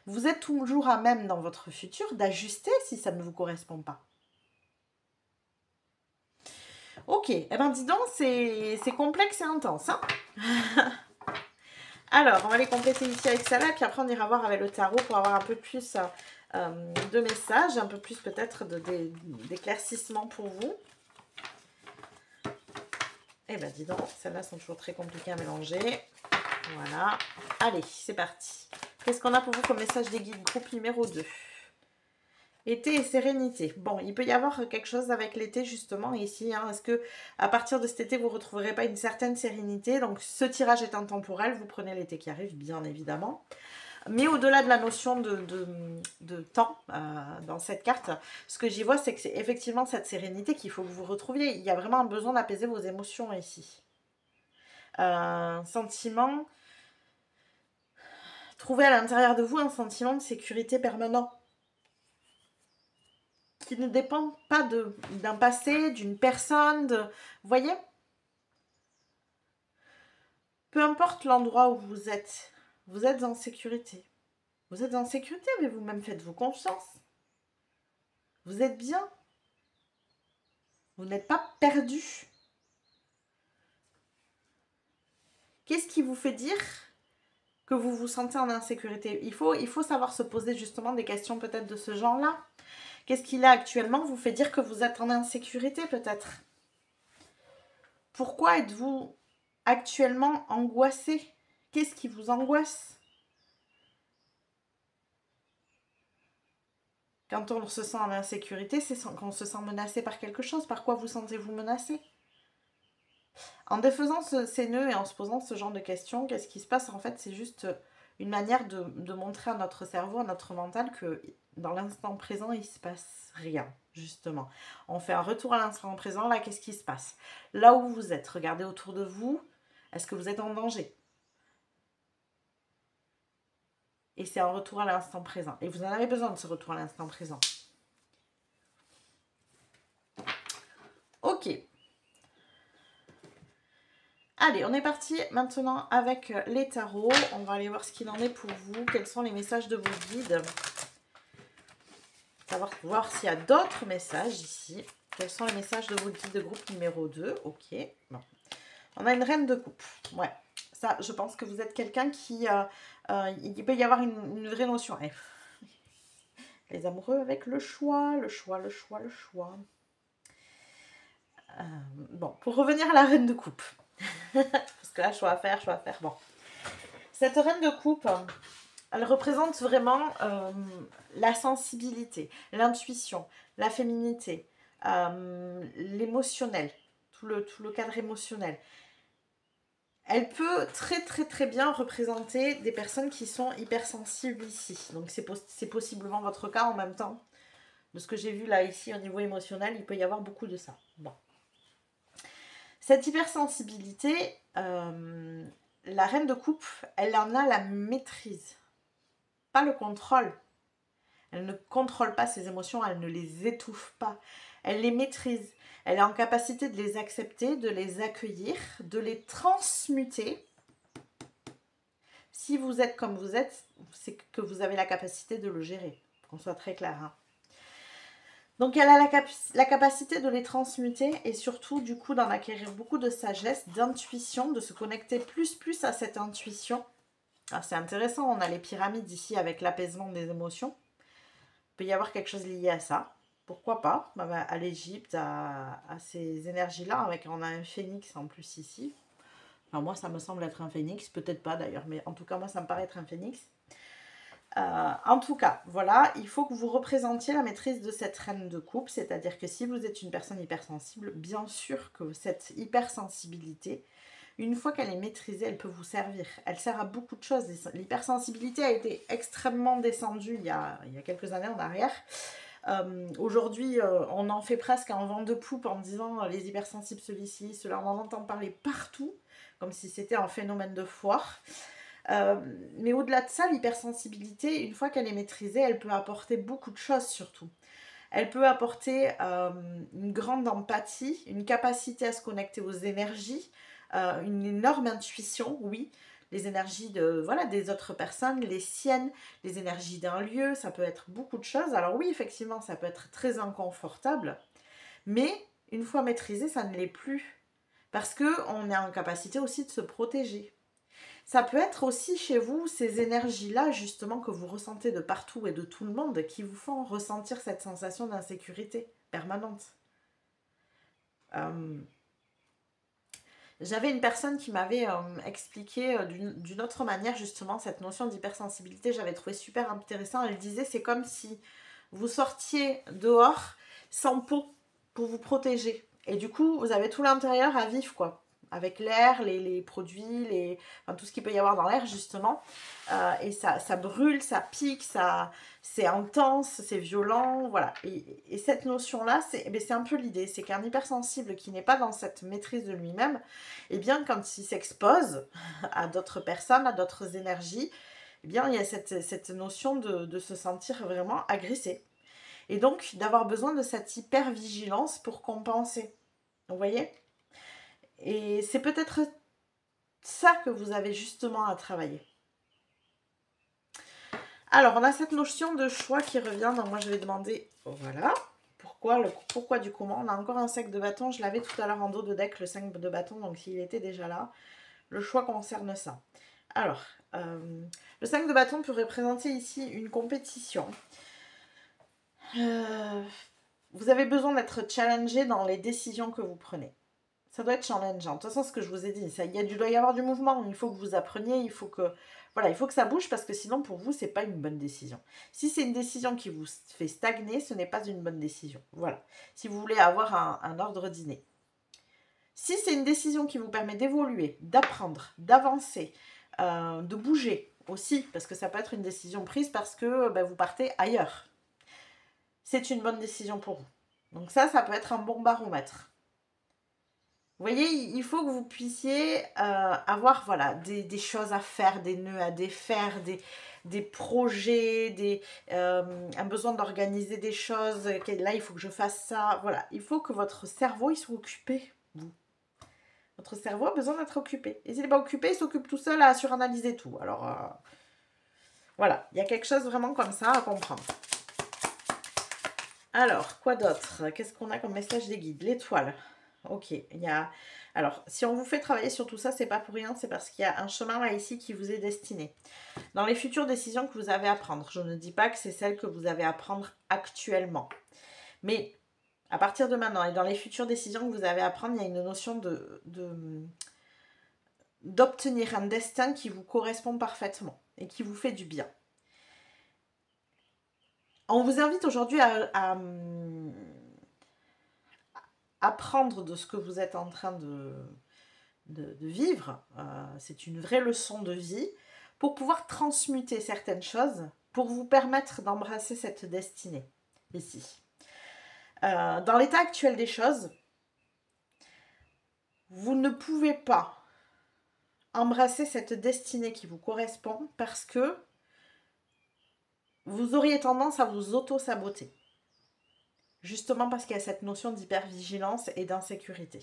Vous êtes toujours à même dans votre futur d'ajuster si ça ne vous correspond pas. Ok, eh ben dis donc, c'est complexe et intense. Hein. Alors, on va les compléter ici avec ça là, puis après on ira voir avec le tarot pour avoir un peu plus de messages, un peu plus peut-être d'éclaircissement pour vous. Eh ben dis donc, celles-là sont toujours très compliquées à mélanger. Voilà. Allez, c'est parti. Qu'est-ce qu'on a pour vous comme message des guides? Groupe numéro 2. Été et sérénité. Bon, il peut y avoir quelque chose avec l'été justement ici. Hein. Est-ce que à partir de cet été, vous ne retrouverez pas une certaine sérénité? Donc ce tirage est intemporel, vous prenez l'été qui arrive, bien évidemment. Mais au-delà de la notion de temps dans cette carte, ce que j'y vois, c'est que c'est effectivement cette sérénité qu'il faut que vous retrouviez. Il y a vraiment un besoin d'apaiser vos émotions ici. Un sentiment... Trouvez à l'intérieur de vous un sentiment de sécurité permanent qui ne dépend pas d'un passé, d'une personne, vous voyez? Peu importe l'endroit où vous êtes en sécurité. Vous êtes en sécurité, mais vous-même faites-vous confiance. Vous êtes bien. Vous n'êtes pas perdu. Qu'est-ce qui vous fait dire que vous vous sentez en insécurité? Il faut savoir se poser justement des questions peut-être de ce genre-là. Qu'est-ce qui là actuellement vous fait dire que vous êtes en insécurité peut-être? Pourquoi êtes-vous actuellement angoissé? Qu'est-ce qui vous angoisse? Quand on se sent en insécurité, c'est qu'on se sent menacé par quelque chose. Par quoi vous sentez-vous menacé? En défaisant ces nœuds et en se posant ce genre de questions, qu'est-ce qui se passe? En fait, c'est juste une manière de montrer à notre cerveau, à notre mental que dans l'instant présent, il ne se passe rien, justement. On fait un retour à l'instant présent. Là, qu'est-ce qui se passe? Là où vous êtes, regardez autour de vous. Est-ce que vous êtes en danger? Et c'est un retour à l'instant présent. Et vous en avez besoin de ce retour à l'instant présent. Ok. Allez, on est parti maintenant avec les tarots. On va aller voir ce qu'il en est pour vous. Quels sont les messages de vos guides? Voir s'il y a d'autres messages ici. Quels sont les messages de vos guides de groupe numéro 2? Ok. Bon. On a une reine de coupe. Ouais. Ça, je pense que vous êtes quelqu'un qui... il peut y avoir une vraie notion. Les amoureux avec le choix, le choix, le choix, le choix. Bon, pour revenir à la reine de coupe. Parce que là, choix à faire. Bon. Cette reine de coupe, elle représente vraiment la sensibilité, l'intuition, la féminité, l'émotionnel, tout le cadre émotionnel. Elle peut très bien représenter des personnes qui sont hypersensibles ici. Donc c'est possiblement votre cas en même temps. De ce que j'ai vu là ici au niveau émotionnel, il peut y avoir beaucoup de ça. Bon. Cette hypersensibilité, la reine de coupe, elle en a la maîtrise, pas le contrôle. Elle ne contrôle pas ses émotions, elle ne les étouffe pas. Elle les maîtrise. Elle est en capacité de les accepter, de les accueillir, de les transmuter. Si vous êtes comme vous êtes, c'est que vous avez la capacité de le gérer, qu'on soit très clair. Hein. Donc elle a la capacité de les transmuter et surtout du coup d'en acquérir beaucoup de sagesse, d'intuition, de se connecter plus à cette intuition. C'est intéressant, on a les pyramides ici avec l'apaisement des émotions. Il peut y avoir quelque chose lié à ça. Pourquoi pas? À l'Égypte, à ces énergies-là, on a un phénix en plus ici. Enfin, moi, ça me semble être un phénix, peut-être pas d'ailleurs, mais en tout cas, moi, ça me paraît être un phénix. En tout cas, voilà, il faut que vous représentiez la maîtrise de cette reine de coupe, c'est-à-dire que si vous êtes une personne hypersensible, bien sûr que cette hypersensibilité, une fois qu'elle est maîtrisée, elle peut vous servir. Elle sert à beaucoup de choses. L'hypersensibilité a été extrêmement descendue il y a quelques années en arrière. Aujourd'hui, on en fait presque un vent de poupe en disant les hypersensibles, celui-ci, cela, on en entend parler partout, comme si c'était un phénomène de foire. Mais au-delà de ça, l'hypersensibilité, une fois qu'elle est maîtrisée, elle peut apporter beaucoup de choses surtout. Elle peut apporter une grande empathie, une capacité à se connecter aux énergies, une énorme intuition, oui, les énergies des autres personnes, les siennes, les énergies d'un lieu, ça peut être beaucoup de choses. Alors oui, effectivement, ça peut être très inconfortable, mais une fois maîtrisé, ça ne l'est plus. Parce qu'on est en capacité aussi de se protéger. Ça peut être aussi chez vous ces énergies-là, justement, que vous ressentez de partout et de tout le monde, qui vous font ressentir cette sensation d'insécurité permanente. J'avais une personne qui m'avait expliqué d'une autre manière justement cette notion d'hypersensibilité. J'avais trouvé super intéressant. Elle disait c'est comme si vous sortiez dehors sans peau pour vous protéger. Et du coup, vous avez tout l'intérieur à vif, quoi. Avec l'air, les produits, enfin, tout ce qu'il peut y avoir dans l'air, justement. Et ça brûle, ça pique, c'est intense, c'est violent, voilà. Et cette notion-là, c'est un peu l'idée. C'est qu'un hypersensible qui n'est pas dans cette maîtrise de lui-même, eh bien, quand il s'expose à d'autres personnes, à d'autres énergies, eh bien, il y a cette notion de se sentir vraiment agressé. Et donc, d'avoir besoin de cette hyper-vigilance pour compenser. Vous voyez? Et c'est peut-être ça que vous avez justement à travailler. Alors, on a cette notion de choix qui revient. Donc, moi, je vais demander, voilà, pourquoi du comment. On a encore un 5 de bâton. Je l'avais tout à l'heure en dos de deck, le 5 de bâton. Donc, il était déjà là. Le choix concerne ça. Alors, le 5 de bâton peut représenter ici une compétition. Vous avez besoin d'être challengé dans les décisions que vous prenez. Ça doit être challengeant. De toute façon, ce que je vous ai dit, il doit y avoir du mouvement. Il faut que vous appreniez, il faut que ça bouge parce que sinon, pour vous, c'est pas une bonne décision. Si c'est une décision qui vous fait stagner, ce n'est pas une bonne décision. Voilà. Si vous voulez avoir un ordre dîner. Si c'est une décision qui vous permet d'évoluer, d'apprendre, d'avancer, de bouger aussi, parce que ça peut être une décision prise parce que vous partez ailleurs. C'est une bonne décision pour vous. Donc ça peut être un bon baromètre. Vous voyez, il faut que vous puissiez avoir des choses à faire, des nœuds à défaire, des projets, un besoin d'organiser des choses. Là, il faut que je fasse ça. Voilà, il faut que votre cerveau il soit occupé, vous. Votre cerveau a besoin d'être occupé. Et s'il n'est pas occupé, il s'occupe tout seul à suranalyser tout. Alors, voilà, il y a quelque chose vraiment comme ça à comprendre. Alors, quoi d'autre? Qu'est-ce qu'on a comme message des guides? L'étoile. Ok, il y a... Alors, si on vous fait travailler sur tout ça, c'est pas pour rien, c'est parce qu'il y a un chemin là ici qui vous est destiné. Dans les futures décisions que vous avez à prendre, je ne dis pas que c'est celle que vous avez à prendre actuellement. Mais à partir de maintenant et dans les futures décisions que vous avez à prendre, il y a une notion d'obtenir un destin qui vous correspond parfaitement et qui vous fait du bien. On vous invite aujourd'hui à apprendre de ce que vous êtes en train de vivre. C'est une vraie leçon de vie pour pouvoir transmuter certaines choses, pour vous permettre d'embrasser cette destinée ici. Dans l'état actuel des choses, vous ne pouvez pas embrasser cette destinée qui vous correspond parce que vous auriez tendance à vous auto-saboter. Justement parce qu'il y a cette notion d'hypervigilance et d'insécurité.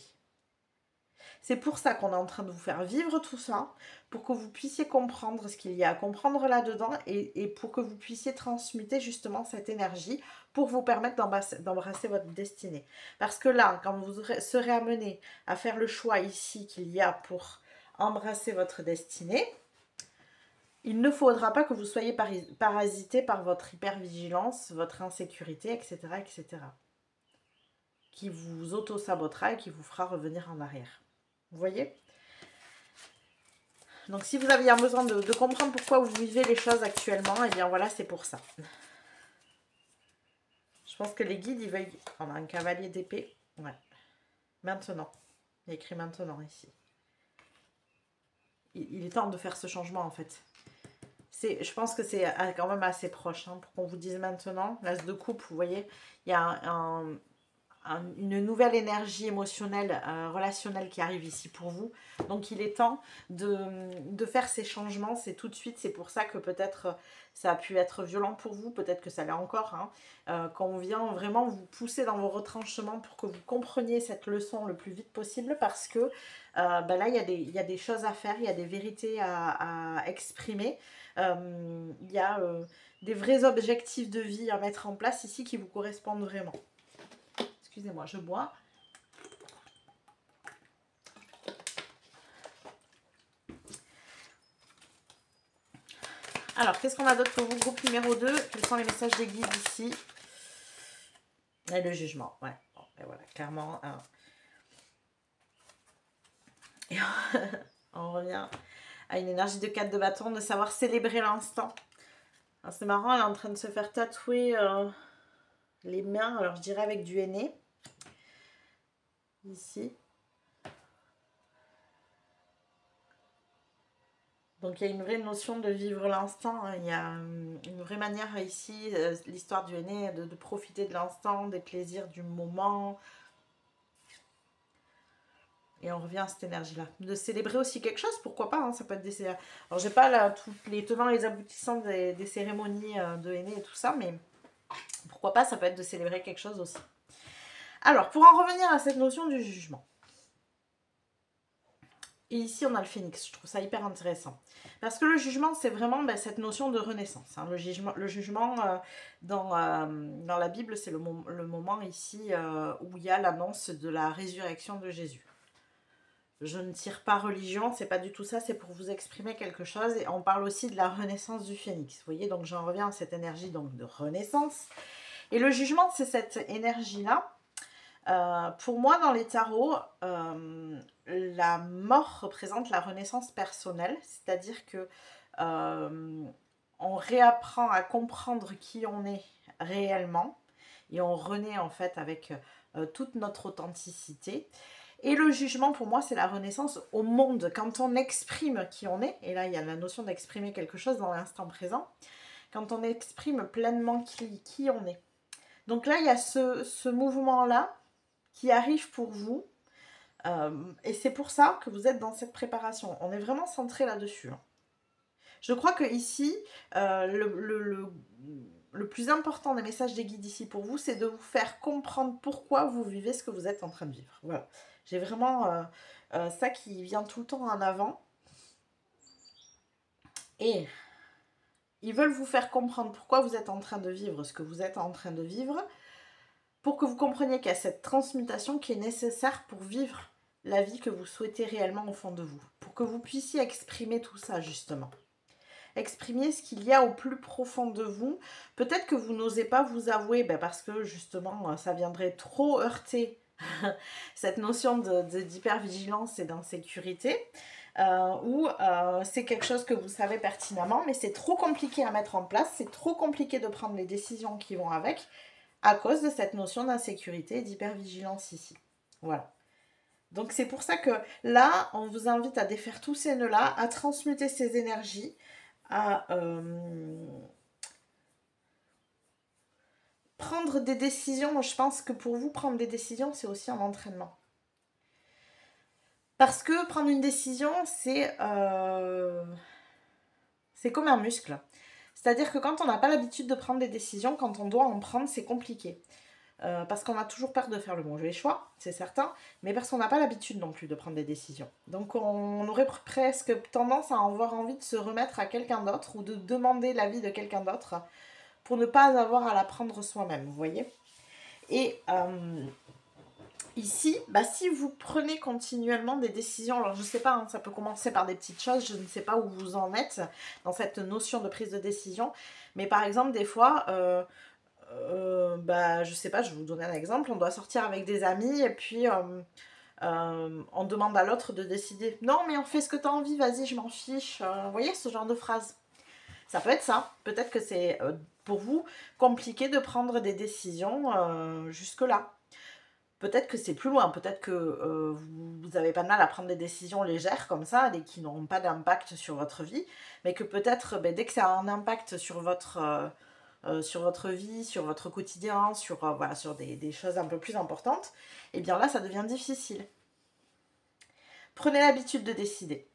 C'est pour ça qu'on est en train de vous faire vivre tout ça, pour que vous puissiez comprendre ce qu'il y a à comprendre là-dedans et pour que vous puissiez transmuter justement cette énergie pour vous permettre d'embrasser votre destinée. Parce que là, quand vous serez amené à faire le choix ici qu'il y a pour embrasser votre destinée, il ne faudra pas que vous soyez parasité par votre hypervigilance, votre insécurité, etc., etc. Qui vous auto-sabotera et qui vous fera revenir en arrière. Vous voyez? Donc si vous aviez besoin de comprendre pourquoi vous vivez les choses actuellement, et bien voilà, c'est pour ça. Je pense que les guides, ils veulent... On a un cavalier d'épée. Ouais. Maintenant. Il y a écrit maintenant ici. Il est temps de faire ce changement en fait. Je pense que c'est quand même assez proche hein, pour qu'on vous dise maintenant. L'as de coupe, vous voyez, il y a une nouvelle énergie émotionnelle, relationnelle qui arrive ici pour vous. Donc il est temps de faire ces changements, c'est tout de suite. C'est pour ça que peut-être ça a pu être violent pour vous, peut-être que ça l'est encore. Hein, quand on vient vraiment vous pousser dans vos retranchements pour que vous compreniez cette leçon le plus vite possible parce que là il y a des choses à faire, il y a des vérités à exprimer. Il y a des vrais objectifs de vie à mettre en place ici qui vous correspondent vraiment. Excusez-moi, je bois. Alors, qu'est-ce qu'on a d'autre pour vous? Groupe numéro 2. Quels sont les messages des guides ici? Et le jugement, ouais. Bon, et voilà, clairement. Et on revient à une énergie de 4 de bâton, de savoir célébrer l'instant. C'est marrant, elle est en train de se faire tatouer les mains, alors je dirais avec du henné. Ici. Donc il y a une vraie notion de vivre l'instant, hein. Il y a une vraie manière ici, l'histoire du henné, de profiter de l'instant, des plaisirs du moment. Et on revient à cette énergie-là. De célébrer aussi quelque chose, pourquoi pas, hein, ça peut être des... Alors j'ai pas là tous les tenants et les aboutissants des cérémonies de henné et tout ça, mais pourquoi pas, ça peut être de célébrer quelque chose aussi. Alors, pour en revenir à cette notion du jugement. Et ici, on a le phénix. Je trouve ça hyper intéressant. Parce que le jugement, c'est vraiment cette notion de renaissance. Hein. Le jugement dans la Bible, c'est le moment ici où il y a l'annonce de la résurrection de Jésus. Je ne tire pas religion, c'est pas du tout ça, c'est pour vous exprimer quelque chose. Et on parle aussi de la renaissance du phénix. Vous voyez, donc j'en reviens à cette énergie donc, de renaissance. Et le jugement, c'est cette énergie-là. Pour moi, dans les tarots, la mort représente la renaissance personnelle, c'est-à-dire que on réapprend à comprendre qui on est réellement et on renaît en fait avec toute notre authenticité. Et le jugement, pour moi, c'est la renaissance au monde. Quand on exprime qui on est, et là, il y a la notion d'exprimer quelque chose dans l'instant présent, quand on exprime pleinement qui on est. Donc là, il y a ce mouvement-là qui arrive pour vous. Et c'est pour ça que vous êtes dans cette préparation. On est vraiment centré là-dessus. Hein. Je crois que ici, le plus important des messages des guides ici pour vous, c'est de vous faire comprendre pourquoi vous vivez ce que vous êtes en train de vivre. Voilà. J'ai vraiment ça qui vient tout le temps en avant. Et ils veulent vous faire comprendre pourquoi vous êtes en train de vivre ce que vous êtes en train de vivre, pour que vous compreniez qu'il y a cette transmutation qui est nécessaire pour vivre la vie que vous souhaitez réellement au fond de vous. Pour que vous puissiez exprimer tout ça, justement. Exprimer ce qu'il y a au plus profond de vous. Peut-être que vous n'osez pas vous avouer, parce que, justement, ça viendrait trop heurter cette notion d'hypervigilance et d'insécurité. Ou c'est quelque chose que vous savez pertinemment, mais c'est trop compliqué à mettre en place, c'est trop compliqué de prendre les décisions qui vont avec, à cause de cette notion d'insécurité et d'hypervigilance ici. Voilà. Donc c'est pour ça que là, on vous invite à défaire tous ces nœuds-là, à transmuter ces énergies, à prendre des décisions. Moi, je pense que pour vous, prendre des décisions, c'est aussi un entraînement. Parce que prendre une décision, c'est comme un muscle. C'est-à-dire que quand on n'a pas l'habitude de prendre des décisions, quand on doit en prendre, c'est compliqué. Parce qu'on a toujours peur de faire le mauvais choix, c'est certain, mais parce qu'on n'a pas l'habitude non plus de prendre des décisions. Donc on aurait presque tendance à avoir envie de se remettre à quelqu'un d'autre ou de demander l'avis de quelqu'un d'autre pour ne pas avoir à la prendre soi-même, vous voyez. Et ici, si vous prenez continuellement des décisions, alors je ne sais pas, hein, ça peut commencer par des petites choses, je ne sais pas où vous en êtes dans cette notion de prise de décision, mais par exemple des fois... je sais pas, je vais vous donner un exemple. On doit sortir avec des amis et puis on demande à l'autre de décider. Non, mais on fait ce que tu as envie, vas-y, je m'en fiche. Vous voyez, ce genre de phrase. Ça peut être ça. Peut-être que c'est pour vous compliqué de prendre des décisions jusque-là. Peut-être que c'est plus loin. Peut-être que vous n'avez pas de mal à prendre des décisions légères comme ça et qui n'auront pas d'impact sur votre vie. Mais que peut-être, dès que ça a un impact sur votre vie, sur votre quotidien, sur des choses un peu plus importantes, et bien là, ça devient difficile. Prenez l'habitude de décider.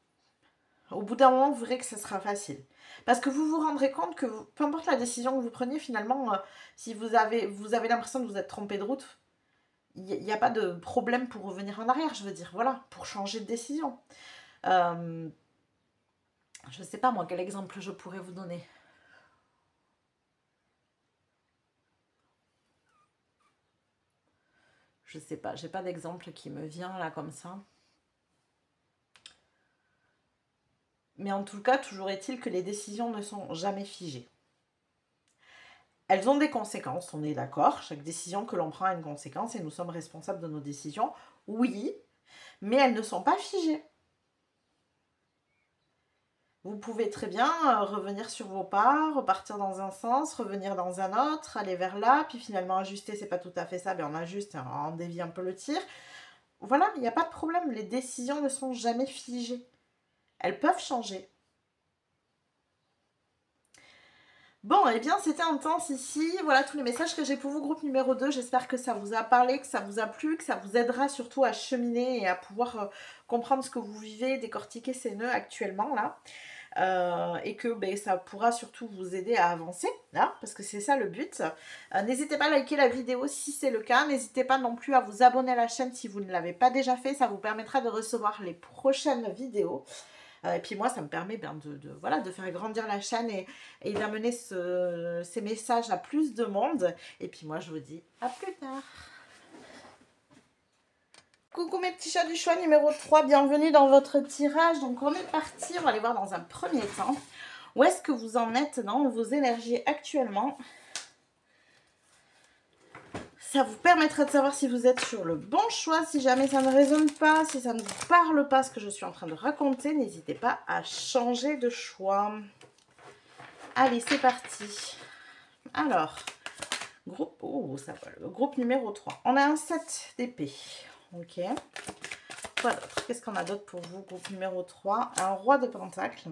Au bout d'un moment, vous verrez que ça sera facile. Parce que vous vous rendrez compte que, peu importe la décision que vous preniez, finalement, si vous avez l'impression de vous être trompé de route, il n'y a pas de problème pour revenir en arrière, je veux dire, voilà, pour changer de décision. Je ne sais pas, moi, quel exemple je pourrais vous donner. Je sais pas, j'ai pas d'exemple qui me vient là comme ça. Mais en tout cas, toujours est-il que les décisions ne sont jamais figées. Elles ont des conséquences, on est d'accord. Chaque décision que l'on prend a une conséquence et nous sommes responsables de nos décisions. Oui, mais elles ne sont pas figées. Vous pouvez très bien revenir sur vos pas, repartir dans un sens, revenir dans un autre, aller vers là, puis finalement ajuster, c'est pas tout à fait ça, mais on ajuste, on dévie un peu le tir. Voilà, il n'y a pas de problème, les décisions ne sont jamais figées. Elles peuvent changer. Bon, eh bien, c'était intense ici. Voilà tous les messages que j'ai pour vous, groupe numéro 2. J'espère que ça vous a parlé, que ça vous a plu, que ça vous aidera surtout à cheminer et à pouvoir comprendre ce que vous vivez, décortiquer ces nœuds actuellement là. Et que ben, ça pourra surtout vous aider à avancer, là, parce que c'est ça le but. N'hésitez pas à liker la vidéo si c'est le cas. N'hésitez pas non plus à vous abonner à la chaîne si vous ne l'avez pas déjà fait. Ça vous permettra de recevoir les prochaines vidéos. Et puis moi, ça me permet voilà, de faire grandir la chaîne et d'amener ces messages à plus de monde. Et puis moi, je vous dis à plus tard. Coucou mes petits chats du choix numéro 3, bienvenue dans votre tirage. Donc on est parti, on va aller voir dans un premier temps où est-ce que vous en êtes dans vos énergies actuellement. Ça vous permettra de savoir si vous êtes sur le bon choix. Si jamais ça ne résonne pas, si ça ne vous parle pas ce que je suis en train de raconter, n'hésitez pas à changer de choix. Allez, c'est parti. Alors, groupe, oh, ça va, le groupe numéro 3. On a un 7 d'épée. Ok. Quoi d'autre? Qu'est-ce qu'on a d'autre pour vous, groupe numéro 3? Un roi de pentacle.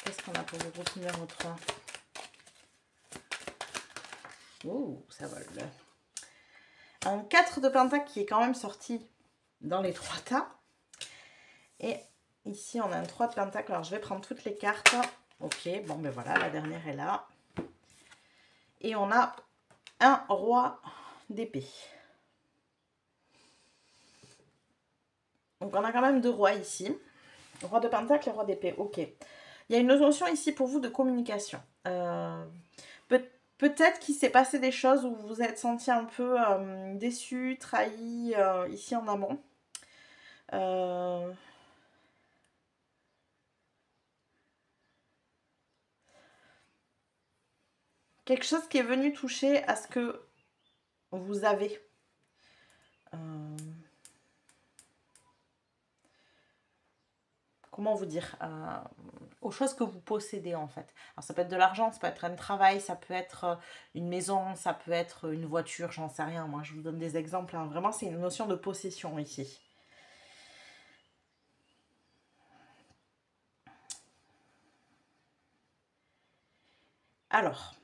Qu'est-ce qu'on a pour le groupe numéro 3? Oh, ça vole. Un 4 de pentacle qui est quand même sorti dans les 3 tas. Et ici, on a un 3 de pentacle. Alors, je vais prendre toutes les cartes. Ok, bon, ben voilà, la dernière est là. Et on a un roi d'épée. Donc, on a quand même 2 rois ici. Roi de pentacle et roi d'épée, ok. Il y a une notion ici pour vous de communication. Peut-être qu'il s'est passé des choses où vous vous êtes senti un peu déçu, trahi ici en amont. Quelque chose qui est venu toucher à ce que vous avez. Comment vous dire, aux choses que vous possédez en fait. Alors ça peut être de l'argent, ça peut être un travail, ça peut être une maison, ça peut être une voiture, j'en sais rien. Moi je vous donne des exemples, hein. Vraiment c'est une notion de possession ici. Alors,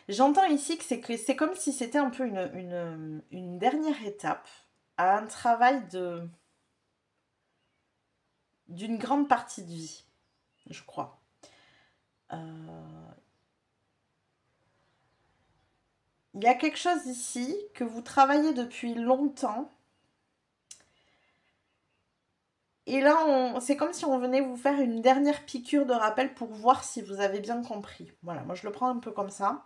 j'entends ici que c'est comme si c'était un peu une dernière étape à un travail d'une grande partie de vie, je crois. Il y a quelque chose ici que vous travaillez depuis longtemps. Et là, c'est comme si on venait vous faire une dernière piqûre de rappel pour voir si vous avez bien compris. Voilà, moi je le prends un peu comme ça.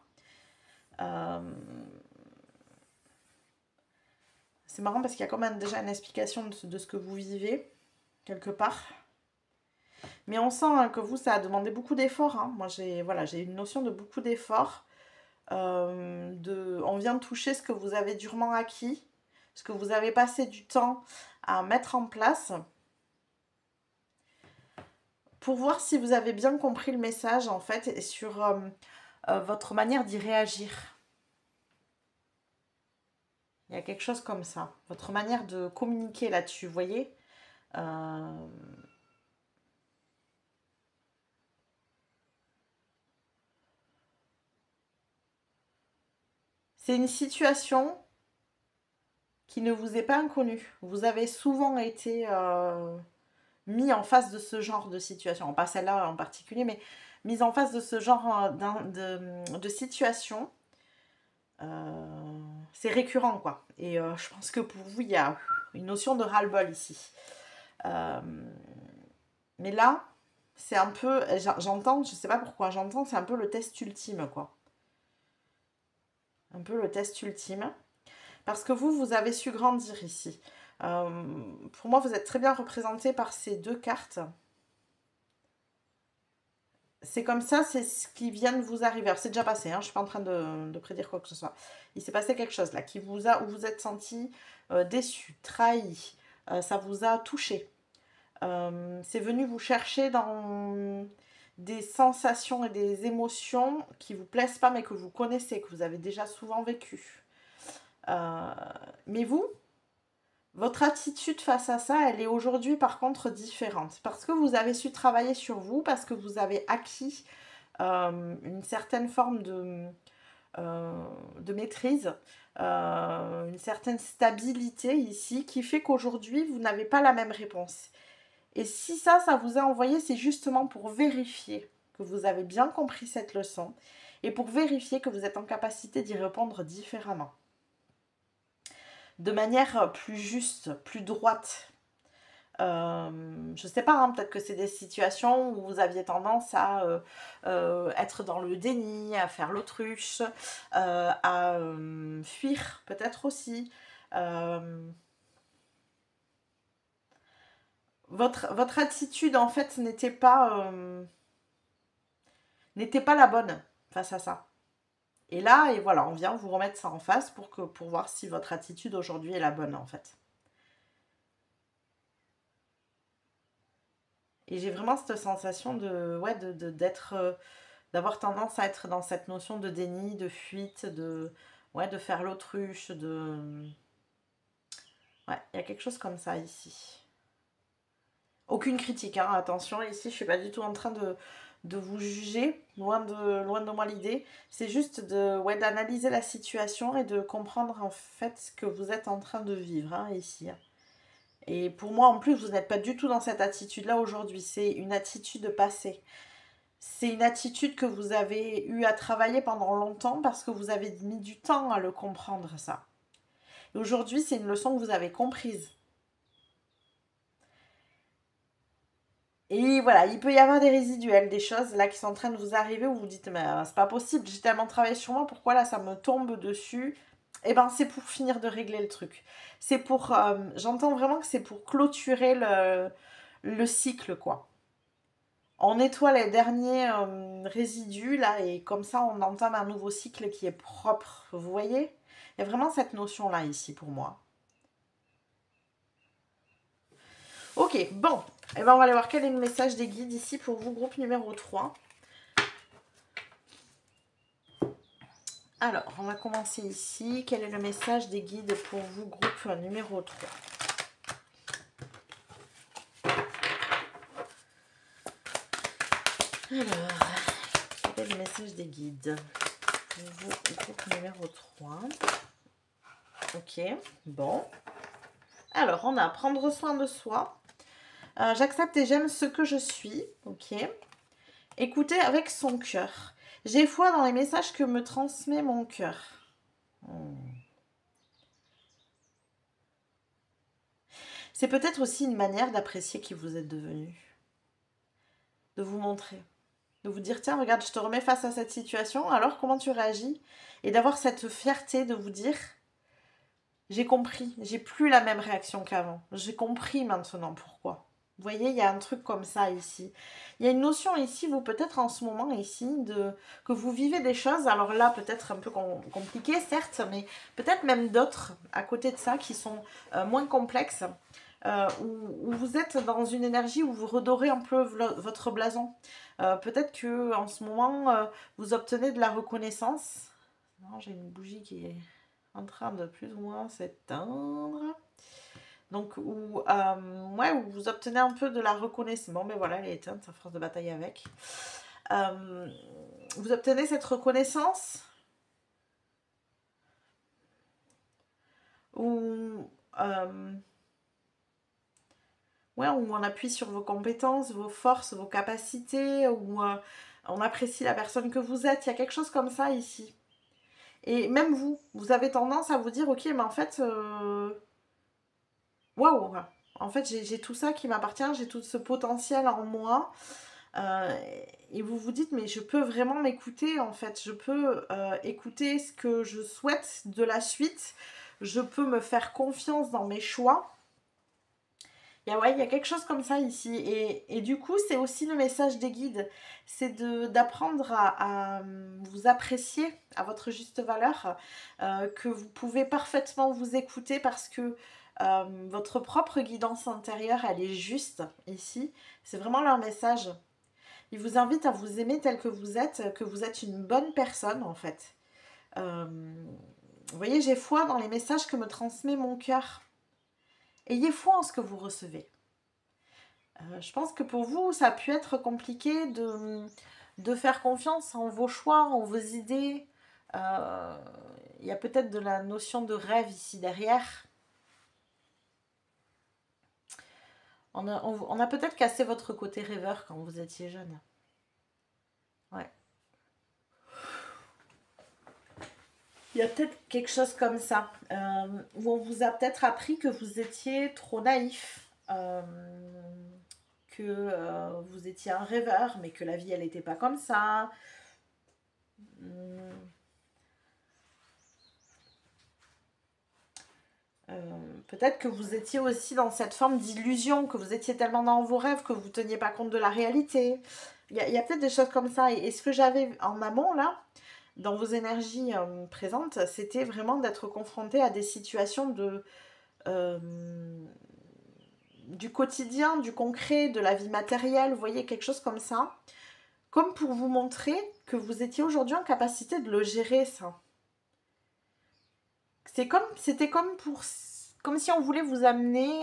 C'est marrant parce qu'il y a quand même déjà une explication de ce que vous vivez, quelque part. Mais on sent hein, que vous, ça a demandé beaucoup d'efforts. Hein. Moi, j'ai une notion de beaucoup d'efforts. On vient de toucher ce que vous avez durement acquis, ce que vous avez passé du temps à mettre en place, pour voir si vous avez bien compris le message, en fait, et sur votre manière d'y réagir. Il y a quelque chose comme ça. Votre manière de communiquer là-dessus, vous voyez C'est une situation qui ne vous est pas inconnue. Vous avez souvent été mis en face de ce genre de situation. Pas celle-là en particulier, mais mise en face de ce genre de situation. C'est récurrent, quoi. Et je pense que pour vous, il y a une notion de ras-le-bol ici. Mais là, c'est un peu... J'entends, je sais pas pourquoi, j'entends, c'est un peu le test ultime, quoi. Un peu le test ultime. Parce que vous avez su grandir ici. Pour moi, vous êtes très bien représenté par ces 2 cartes. c'est comme ça, c'est ce qui vient de vous arriver. Alors, c'est déjà passé, hein, je ne suis pas en train de prédire quoi que ce soit. Il s'est passé quelque chose là, où vous êtes senti déçu, trahi, ça vous a touché. C'est venu vous chercher dans des sensations et des émotions qui vous plaisent pas, mais que vous connaissez, que vous avez déjà souvent vécu. Mais vous, votre attitude face à ça, elle est aujourd'hui par contre différente. Parce que vous avez su travailler sur vous, parce que vous avez acquis une certaine forme de maîtrise, une certaine stabilité ici, qui fait qu'aujourd'hui, vous n'avez pas la même réponse. Et si ça vous a envoyé, c'est justement pour vérifier que vous avez bien compris cette leçon et pour vérifier que vous êtes en capacité d'y répondre différemment. De manière plus juste, plus droite. Je sais pas, hein, peut-être que c'est des situations où vous aviez tendance à être dans le déni, à faire l'autruche, à fuir peut-être aussi. Votre attitude en fait n'était pas la bonne face à ça. Et là, et voilà, on vient vous remettre ça en face pour voir si votre attitude aujourd'hui est la bonne en fait. Et j'ai vraiment cette sensation d'avoir tendance à être dans cette notion de déni, de fuite, de faire l'autruche, Ouais, il y a quelque chose comme ça ici. Aucune critique, hein, attention, ici je suis pas du tout en train de vous juger, loin de moi l'idée. C'est juste d'analyser la situation et de comprendre en fait ce que vous êtes en train de vivre hein, ici. Et pour moi, en plus, vous n'êtes pas du tout dans cette attitude-là aujourd'hui. C'est une attitude passée. C'est une attitude que vous avez eu à travailler pendant longtemps parce que vous avez mis du temps à le comprendre, ça. Et aujourd'hui, c'est une leçon que vous avez comprise. Et voilà, il peut y avoir des résiduels, des choses là qui sont en train de vous arriver où vous dites, mais c'est pas possible, j'ai tellement travaillé sur moi, pourquoi là ça me tombe dessus? Eh ben c'est pour finir de régler le truc. C'est pour, j'entends vraiment que c'est pour clôturer le cycle quoi. On nettoie les derniers résidus là et comme ça on entame un nouveau cycle qui est propre, vous voyez? Il y a vraiment cette notion là ici pour moi. Ok, bon, et ben on va aller voir quel est le message des guides ici pour vous, groupe numéro 3. Alors, on va commencer ici. Quel est le message des guides pour vous, groupe numéro 3? Alors, quel est le message des guides pour vous, groupe numéro 3? Ok, bon. Alors, on a prendre soin de soi. J'accepte et j'aime ce que je suis. Ok. Écouter avec son cœur. J'ai foi dans les messages que me transmet mon cœur. C'est peut-être aussi une manière d'apprécier qui vous êtes devenu. De vous montrer. De vous dire, tiens, regarde, je te remets face à cette situation, alors comment tu réagis? Et d'avoir cette fierté de vous dire, j'ai compris, j'ai plus la même réaction qu'avant. J'ai compris maintenant pourquoi. Vous voyez, il y a un truc comme ça ici. Il y a une notion ici, vous peut-être en ce moment ici, que vous vivez des choses, alors là peut-être un peu compliquées certes, mais peut-être même d'autres à côté de ça qui sont moins complexes, où vous êtes dans une énergie où vous redorez un peu votre blason. Peut-être que en ce moment, vous obtenez de la reconnaissance. Non, j'ai une bougie qui est en train de plus ou moins s'éteindre. Donc, ouais, où vous obtenez un peu de la reconnaissance. Bon, mais voilà, elle est éteinte, à force de batailler avec. Vous obtenez cette reconnaissance où, ouais, où on appuie sur vos compétences, vos forces, vos capacités, où on apprécie la personne que vous êtes. Il y a quelque chose comme ça ici. Et même vous avez tendance à vous dire, ok, mais en fait, waouh, en fait, j'ai tout ça qui m'appartient, j'ai tout ce potentiel en moi. Euh, et vous vous dites, mais je peux vraiment m'écouter, en fait. Je peux écouter ce que je souhaite de la suite. Je peux me faire confiance dans mes choix. Ouais, il y a quelque chose comme ça ici. Et du coup, c'est aussi le message des guides. C'est d'apprendre à vous apprécier à votre juste valeur, que vous pouvez parfaitement vous écouter parce que votre propre guidance intérieure, elle est juste ici. C'est vraiment leur message. Ils vous invitent à vous aimer tel que vous êtes une bonne personne en fait. Euh, vous voyez, j'ai foi dans les messages que me transmet mon cœur. Ayez foi en ce que vous recevez. Je pense que pour vous, ça a pu être compliqué de faire confiance en vos choix, en vos idées. Euh, Il y a peut-être de la notion de rêve ici derrière. On a peut-être cassé votre côté rêveur quand vous étiez jeune. Ouais. Il y a peut-être quelque chose comme ça, où on vous a peut-être appris que vous étiez trop naïf, que vous étiez un rêveur, mais que la vie, elle n'était pas comme ça. Hum, Peut-être que vous étiez aussi dans cette forme d'illusion, que vous étiez tellement dans vos rêves que vous ne teniez pas compte de la réalité. Il y a peut-être des choses comme ça. Et ce que j'avais en amont, là, dans vos énergies présentes, c'était vraiment d'être confronté à des situations euh, du quotidien, du concret, de la vie matérielle, vous voyez, quelque chose comme ça. Comme pour vous montrer que vous étiez aujourd'hui en capacité de le gérer, ça. C'était comme si on voulait vous amener,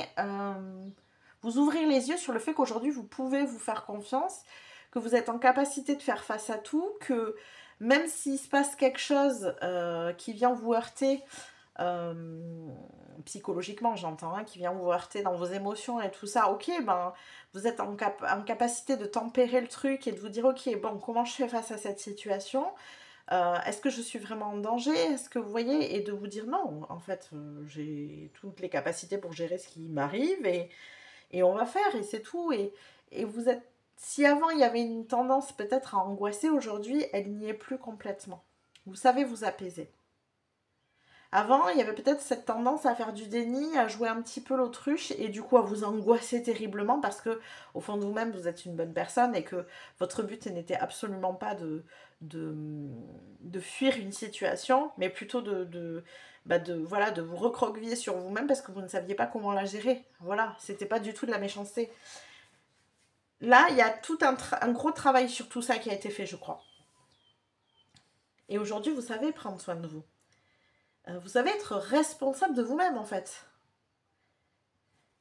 vous ouvrir les yeux sur le fait qu'aujourd'hui vous pouvez vous faire confiance, que vous êtes en capacité de faire face à tout, que même s'il se passe quelque chose qui vient vous heurter, psychologiquement j'entends, hein, qui vient vous heurter dans vos émotions et tout ça, ok, ben vous êtes en capacité de tempérer le truc et de vous dire ok, bon, comment je fais face à cette situation. Est-ce que je suis vraiment en danger? Est-ce que vous voyez? Et de vous dire non, en fait, j'ai toutes les capacités pour gérer ce qui m'arrive et on va faire et c'est tout. Et vous êtes. Si avant il y avait une tendance peut-être à angoisser, aujourd'hui, elle n'y est plus complètement. Vous savez vous apaiser. Avant, il y avait peut-être cette tendance à faire du déni, à jouer un petit peu l'autruche et du coup à vous angoisser terriblement parce que au fond de vous-même, vous êtes une bonne personne et que votre but n'était absolument pas de, de fuir une situation, mais plutôt voilà, de vous recroqueviller sur vous-même parce que vous ne saviez pas comment la gérer. Voilà, c'était pas du tout de la méchanceté. Là, il y a tout un gros travail sur tout ça qui a été fait, je crois. Et aujourd'hui, vous savez prendre soin de vous. Vous savez être responsable de vous-même en fait.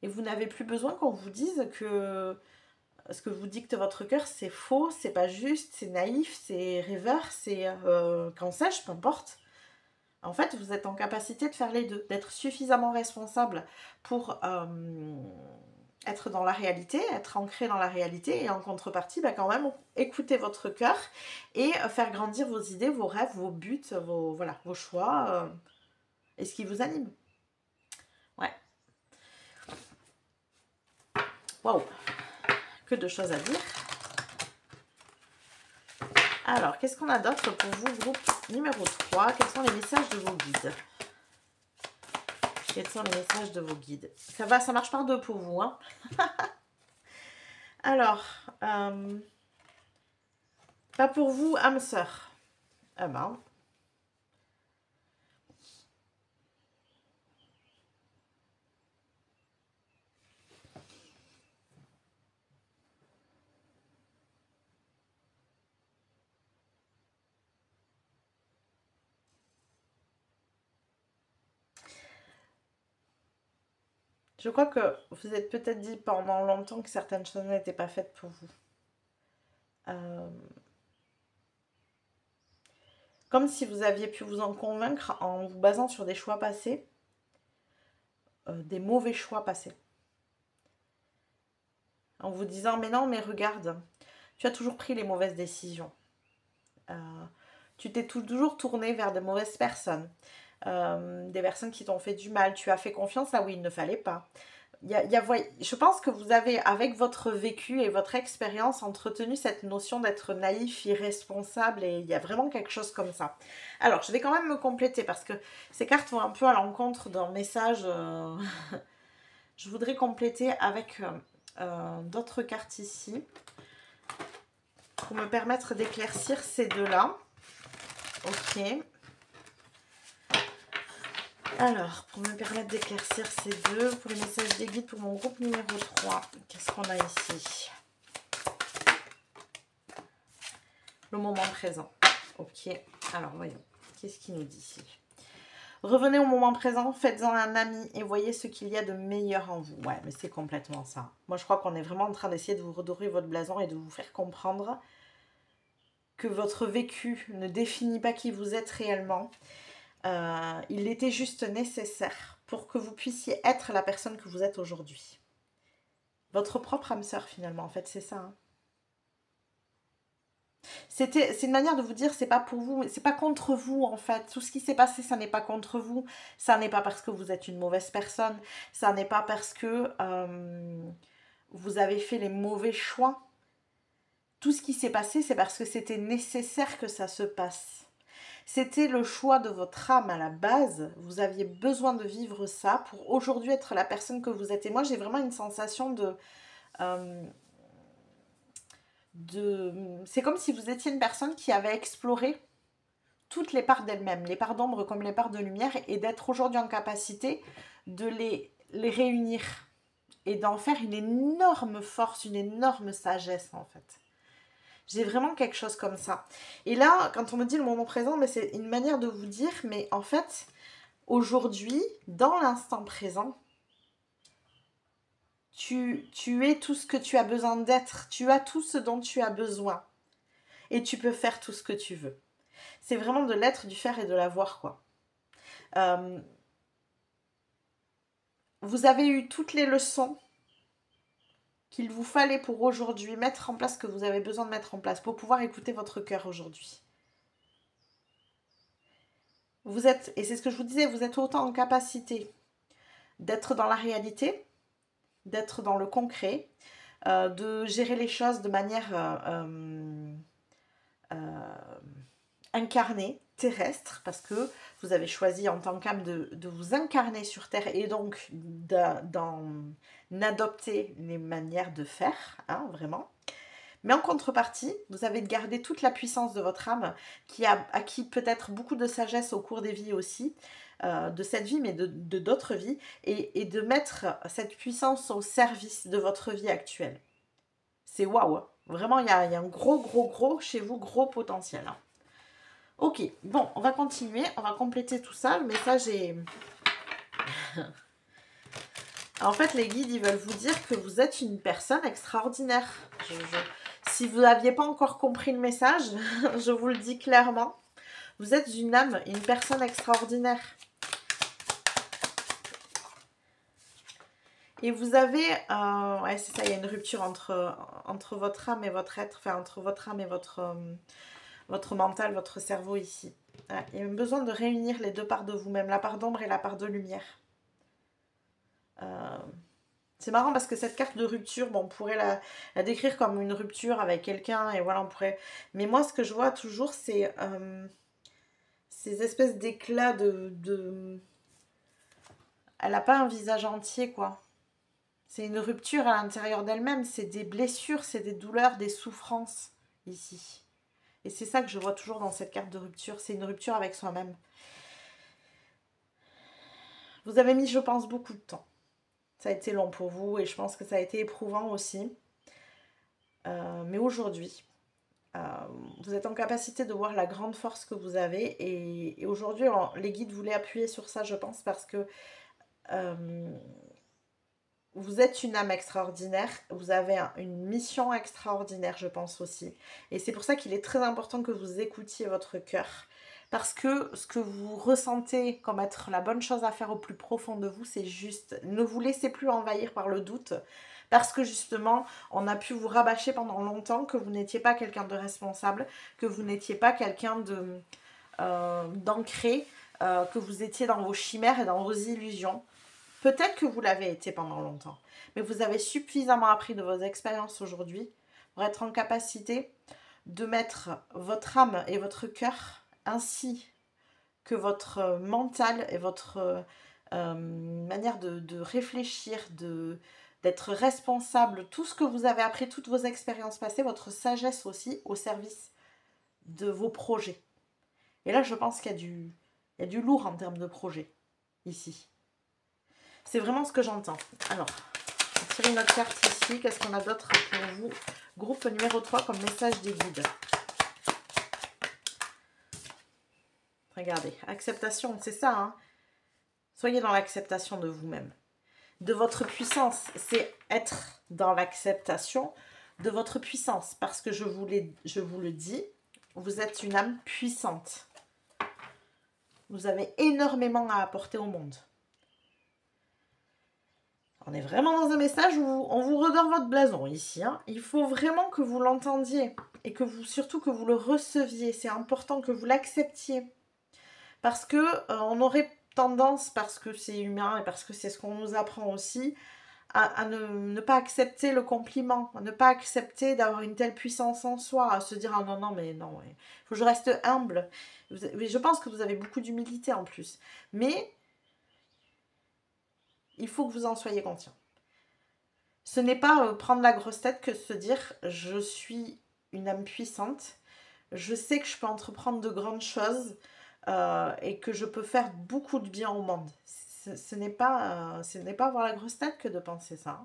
Et vous n'avez plus besoin qu'on vous dise que ce que vous dicte votre cœur, c'est faux, c'est pas juste, c'est naïf, c'est rêveur, c'est quand sais-je, peu importe. En fait, vous êtes en capacité de faire les deux, d'être suffisamment responsable pour être dans la réalité, être ancré dans la réalité et en contrepartie, bah, quand même, écouter votre cœur et faire grandir vos idées, vos rêves, vos buts, vos choix et ce qui vous anime. Ouais. Waouh, que de choses à dire. Alors, qu'est-ce qu'on a d'autre pour vous, groupe numéro 3? Quels sont les messages de vos guides? Quels sont les messages de vos guides? Ça va, ça marche par deux pour vous, hein. Alors, pas pour vous, âme sœur. Ah ben. Je crois que vous êtes peut-être dit pendant longtemps que certaines choses n'étaient pas faites pour vous. Comme si vous aviez pu vous en convaincre en vous basant sur des choix passés, des mauvais choix passés. En vous disant, mais non, mais regarde, tu as toujours pris les mauvaises décisions. Tu t'es toujours tourné vers de mauvaises personnes. Des personnes qui t'ont fait du mal. Tu as fait confiance là où il ne fallait pas. Je pense que vous avez, avec votre vécu et votre expérience, entretenu cette notion d'être naïf, irresponsable, et il y a vraiment quelque chose comme ça. Alors, je vais quand même me compléter parce que ces cartes vont un peu à l'encontre d'un message Je voudrais compléter avec d'autres cartes ici pour me permettre d'éclaircir ces deux-là. Ok. Alors, pour me permettre d'éclaircir ces deux, pour les messages des guides pour mon groupe numéro 3, qu'est-ce qu'on a ici? Le moment présent. Ok. Alors, voyons. Qu'est-ce qu'il nous dit ici? Revenez au moment présent, faites-en un ami et voyez ce qu'il y a de meilleur en vous. Ouais, mais c'est complètement ça. Moi, je crois qu'on est vraiment en train d'essayer de vous redorer votre blason et de vous faire comprendre que votre vécu ne définit pas qui vous êtes réellement. Il était juste nécessaire pour que vous puissiez être la personne que vous êtes aujourd'hui. Votre propre âme sœur, finalement, en fait, c'est ça. Hein. C'est une manière de vous dire, c'est pas pour vous, c'est pas contre vous en fait. Tout ce qui s'est passé, ça n'est pas contre vous. Ça n'est pas parce que vous êtes une mauvaise personne. Ça n'est pas parce que vous avez fait les mauvais choix. Tout ce qui s'est passé, c'est parce que c'était nécessaire que ça se passe. C'était le choix de votre âme à la base. Vous aviez besoin de vivre ça pour aujourd'hui être la personne que vous êtes. Et moi, j'ai vraiment une sensation c'est comme si vous étiez une personne qui avait exploré toutes les parts d'elle-même, les parts d'ombre comme les parts de lumière, et d'être aujourd'hui en capacité de les réunir et d'en faire une énorme force, une énorme sagesse en fait. J'ai vraiment quelque chose comme ça. Et là, quand on me dit le moment présent, mais c'est une manière de vous dire, mais en fait, aujourd'hui, dans l'instant présent, tu es tout ce que tu as besoin d'être. Tu as tout ce dont tu as besoin. Et tu peux faire tout ce que tu veux. C'est vraiment de l'être, du faire et de l'avoir, quoi. Vous avez eu toutes les leçons qu'il vous fallait pour aujourd'hui mettre en place ce que vous avez besoin de mettre en place pour pouvoir écouter votre cœur aujourd'hui. Vous êtes, et c'est ce que je vous disais, vous êtes autant en capacité d'être dans la réalité, d'être dans le concret, de gérer les choses de manière incarnée, terrestre, parce que vous avez choisi en tant qu'âme de vous incarner sur Terre et donc d'en adopter les manières de faire, hein, vraiment. Mais en contrepartie, vous avez gardé toute la puissance de votre âme qui a acquis peut-être beaucoup de sagesse au cours des vies aussi, de cette vie, mais de d'autres vies, et de mettre cette puissance au service de votre vie actuelle. C'est waouh! Vraiment, il y a un gros chez vous, gros potentiel. Hein. Ok, bon, on va continuer, on va compléter tout ça. Le message est... En fait, les guides, ils veulent vous dire que vous êtes une personne extraordinaire. Si vous n'aviez pas encore compris le message, je vous le dis clairement. Vous êtes une âme, une personne extraordinaire. Et vous avez... ouais, c'est ça, il y a une rupture entre votre âme et votre être. Enfin, entre votre âme et votre mental, votre cerveau ici. Ouais, il y a besoin de réunir les deux parts de vous-même, la part d'ombre et la part de lumière. C'est marrant parce que cette carte de rupture, bon, on pourrait la décrire comme une rupture avec quelqu'un et voilà, on pourrait... Mais moi, ce que je vois toujours, c'est ces espèces d'éclats Elle n'a pas un visage entier, quoi. C'est une rupture à l'intérieur d'elle-même, c'est des blessures, c'est des douleurs, des souffrances, ici. Et c'est ça que je vois toujours dans cette carte de rupture, c'est une rupture avec soi-même. Vous avez mis, je pense, beaucoup de temps. Ça a été long pour vous et je pense que ça a été éprouvant aussi. Mais aujourd'hui, vous êtes en capacité de voir la grande force que vous avez. Et aujourd'hui, les guides voulaient appuyer sur ça, je pense, parce que vous êtes une âme extraordinaire. Vous avez une mission extraordinaire, je pense aussi. Et c'est pour ça qu'il est très important que vous écoutiez votre cœur. Parce que ce que vous ressentez comme être la bonne chose à faire au plus profond de vous, c'est juste. Ne vous laissez plus envahir par le doute. Parce que justement, on a pu vous rabâcher pendant longtemps que vous n'étiez pas quelqu'un de responsable, que vous n'étiez pas quelqu'un d'ancré, que vous étiez dans vos chimères et dans vos illusions. Peut-être que vous l'avez été pendant longtemps. Mais vous avez suffisamment appris de vos expériences aujourd'hui pour être en capacité de mettre votre âme et votre cœur ainsi que votre mental et votre une manière de réfléchir, d'être responsable, tout ce que vous avez appris, toutes vos expériences passées, votre sagesse aussi au service de vos projets. Et là, je pense qu'il y a du lourd en termes de projet, ici. C'est vraiment ce que j'entends. Alors, on va tirer une autre carte ici. Qu'est-ce qu'on a d'autre pour vous? Groupe numéro 3 comme message des guides. Regardez, acceptation, c'est ça, hein. Soyez dans l'acceptation de vous-même, de votre puissance. C'est être dans l'acceptation de votre puissance. Parce que je vous le dis, vous êtes une âme puissante. Vous avez énormément à apporter au monde. On est vraiment dans un message où on vous redore votre blason ici. Hein. Il faut vraiment que vous l'entendiez et que vous, surtout que vous le receviez. C'est important que vous l'acceptiez. Parce que on aurait tendance, parce que c'est humain et parce que c'est ce qu'on nous apprend aussi, à ne pas accepter le compliment, à ne pas accepter d'avoir une telle puissance en soi, à se dire « Ah non, non, mais non, il faut que je reste humble. » Je pense que vous avez beaucoup d'humilité en plus. Mais il faut que vous en soyez conscient. Ce n'est pas prendre la grosse tête que se dire « Je suis une âme puissante, je sais que je peux entreprendre de grandes choses et que je peux faire beaucoup de bien au monde. » Ce n'est pas avoir la grosse tête que de penser ça.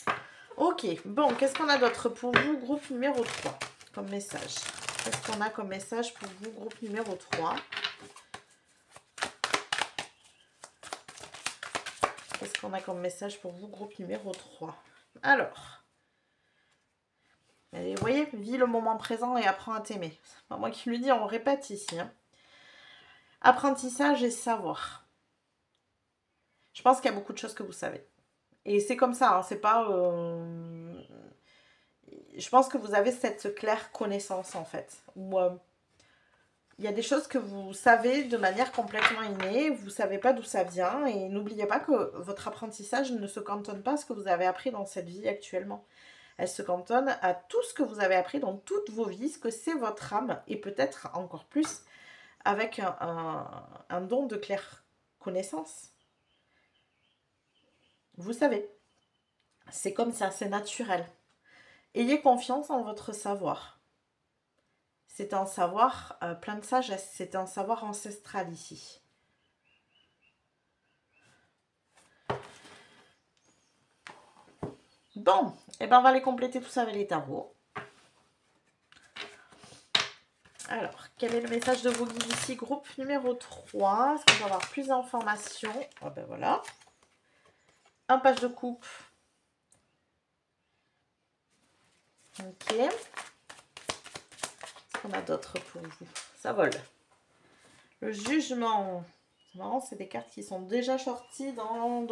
Hein. Ok, bon, qu'est-ce qu'on a d'autre pour vous, groupe numéro 3, comme message? Qu'est-ce qu'on a comme message pour vous, groupe numéro 3? Qu'est-ce qu'on a comme message pour vous, groupe numéro 3? Alors, vous voyez, vis le moment présent et apprends à t'aimer. C'est pas moi qui le dis, on répète ici. Hein. Apprentissage et savoir. Je pense qu'il y a beaucoup de choses que vous savez. Et c'est comme ça, hein, c'est pas... Je pense que vous avez cette claire connaissance, en fait. Où il y a des choses que vous savez de manière complètement innée, vous ne savez pas d'où ça vient. Et n'oubliez pas que votre apprentissage ne se cantonne pas à ce que vous avez appris dans cette vie actuellement. Elle se cantonne à tout ce que vous avez appris dans toutes vos vies, ce que c'est votre âme, et peut-être encore plus avec un don de claire connaissance. Vous savez, c'est comme ça, c'est naturel. Ayez confiance en votre savoir. C'est un savoir plein de sagesse, c'est un savoir ancestral ici. Bon, et ben on va aller compléter tout ça avec les tarots. Alors, quel est le message de vos guides ici? Groupe numéro 3. Est-ce qu'on va avoir plus d'informations? Oh ben voilà. Un page de coupe. Ok. Qu'est-ce qu'on a d'autre pour vous? Ça vole. Le jugement. C'est marrant, c'est des cartes qui sont déjà sorties dans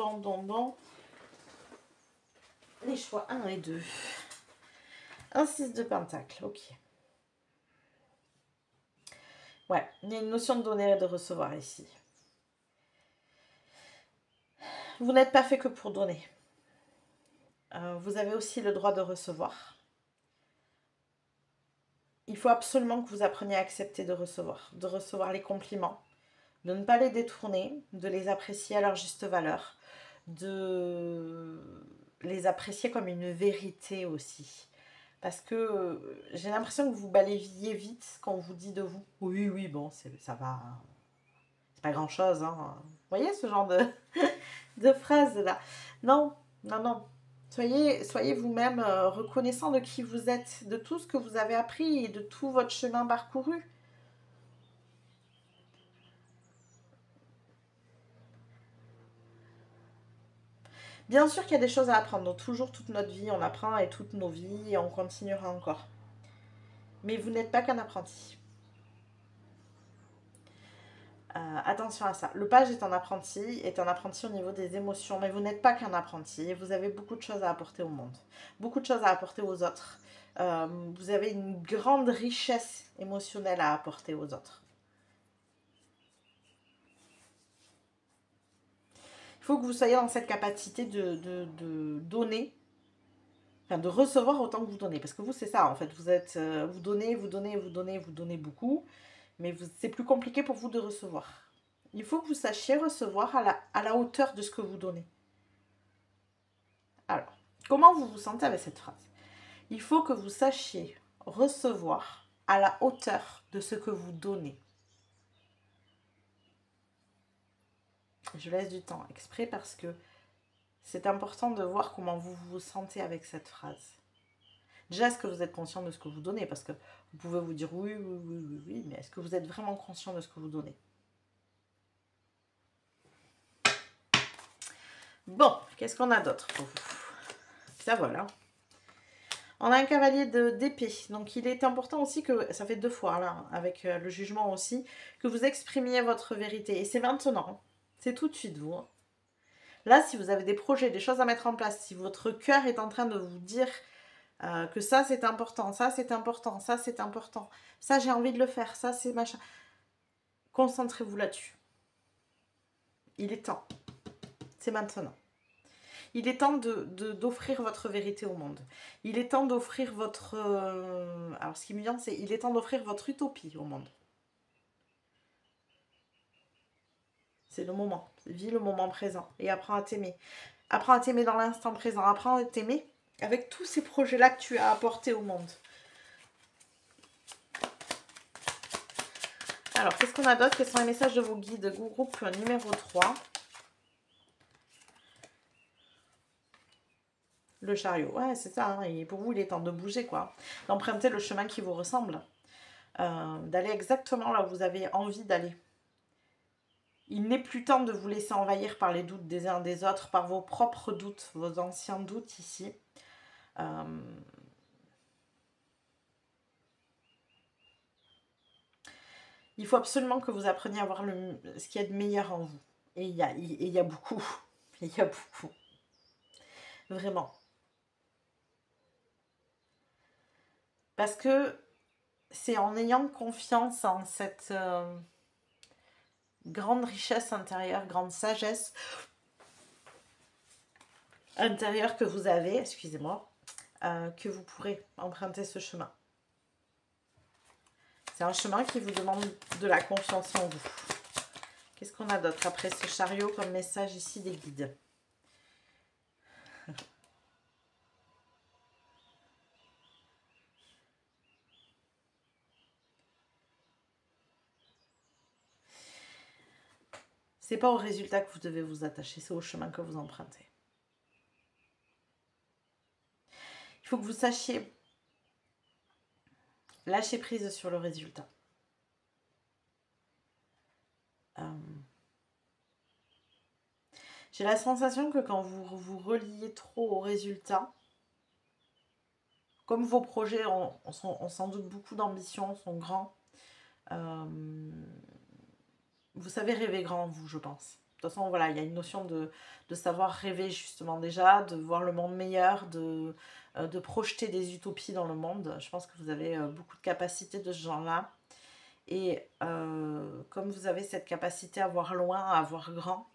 les choix 1 et 2. Un 6 de pentacle. Ok. Ouais, il y a une notion de donner et de recevoir ici. Vous n'êtes pas fait que pour donner. Vous avez aussi le droit de recevoir. Il faut absolument que vous appreniez à accepter de recevoir les compliments, de ne pas les détourner, de les apprécier à leur juste valeur, de les apprécier comme une vérité aussi. Parce que j'ai l'impression que vous balayiez vite quand on vous dit de vous. Oui, oui, bon, ça va. C'est pas grand-chose. Hein. Vous voyez ce genre de phrase-là? Non, non, non. Soyez vous-même reconnaissant de qui vous êtes, de tout ce que vous avez appris et de tout votre chemin parcouru. Bien sûr qu'il y a des choses à apprendre. Donc, toujours toute notre vie, on apprend et toutes nos vies et on continuera encore. Mais vous n'êtes pas qu'un apprenti. Attention à ça. Le page est un apprenti au niveau des émotions, mais vous n'êtes pas qu'un apprenti et vous avez beaucoup de choses à apporter au monde, beaucoup de choses à apporter aux autres. Vous avez une grande richesse émotionnelle à apporter aux autres. Il faut que vous soyez dans cette capacité de donner, enfin de recevoir autant que vous donnez, parce que vous c'est ça en fait, vous donnez beaucoup, mais c'est plus compliqué pour vous de recevoir. il faut que vous sachiez recevoir à la hauteur de ce que vous donnez. Alors, comment vous vous sentez avec cette phrase? Il faut que vous sachiez recevoir à la hauteur de ce que vous donnez. Je laisse du temps exprès parce que c'est important de voir comment vous vous sentez avec cette phrase. Déjà, est-ce que vous êtes conscient de ce que vous donnez? Parce que vous pouvez vous dire oui, oui, oui, oui, oui, mais est-ce que vous êtes vraiment conscient de ce que vous donnez? Bon, qu'est-ce qu'on a d'autre pour vous? Ça, voilà. On a un cavalier d'épée. Donc, il est important aussi que, ça fait 2 fois là, avec le jugement aussi, que vous exprimiez votre vérité. Et c'est maintenant. C'est tout de suite vous. Là, si vous avez des projets, des choses à mettre en place, si votre cœur est en train de vous dire que ça c'est important, ça c'est important, ça c'est important, ça j'ai envie de le faire, ça c'est machin, concentrez-vous là-dessus. Il est temps. C'est maintenant. Il est temps d'offrir votre vérité au monde. Il est temps d'offrir votre... alors ce qui me vient, c'est il est temps d'offrir votre utopie au monde. C'est le moment. Vis le moment présent et apprends à t'aimer. Apprends à t'aimer dans l'instant présent. Apprends à t'aimer avec tous ces projets-là que tu as apportés au monde. Alors, qu'est-ce qu'on a d'autre? Quels sont les messages de vos guides? Groupe numéro 3. Le chariot, ouais, c'est ça. Hein. Et pour vous, il est temps de bouger, quoi. D'emprunter le chemin qui vous ressemble. D'aller exactement là où vous avez envie d'aller. Il n'est plus temps de vous laisser envahir par les doutes des uns des autres, par vos propres doutes, vos anciens doutes ici. Il faut absolument que vous appreniez à voir ce qu'il y a de meilleur en vous. Et il y a beaucoup. Il y a beaucoup. Vraiment. Parce que c'est en ayant confiance en cette grande richesse intérieure, grande sagesse intérieure que vous avez, excusez-moi, que vous pourrez emprunter ce chemin. C'est un chemin qui vous demande de la confiance en vous. Qu'est-ce qu'on a d'autre après ce chariot comme message ici des guides? C'est pas au résultat que vous devez vous attacher, c'est au chemin que vous empruntez. Il faut que vous sachiez lâcher prise sur le résultat. J'ai la sensation que quand vous vous reliez trop au résultat, comme vos projets ont sans doute beaucoup d'ambition, sont grands, vous savez rêver grand, vous, je pense. De toute façon, voilà, il y a une notion de savoir rêver, justement, déjà, de voir le monde meilleur, de projeter des utopies dans le monde. Je pense que vous avez beaucoup de capacités de ce genre-là. Et comme vous avez cette capacité à voir loin, à voir grand,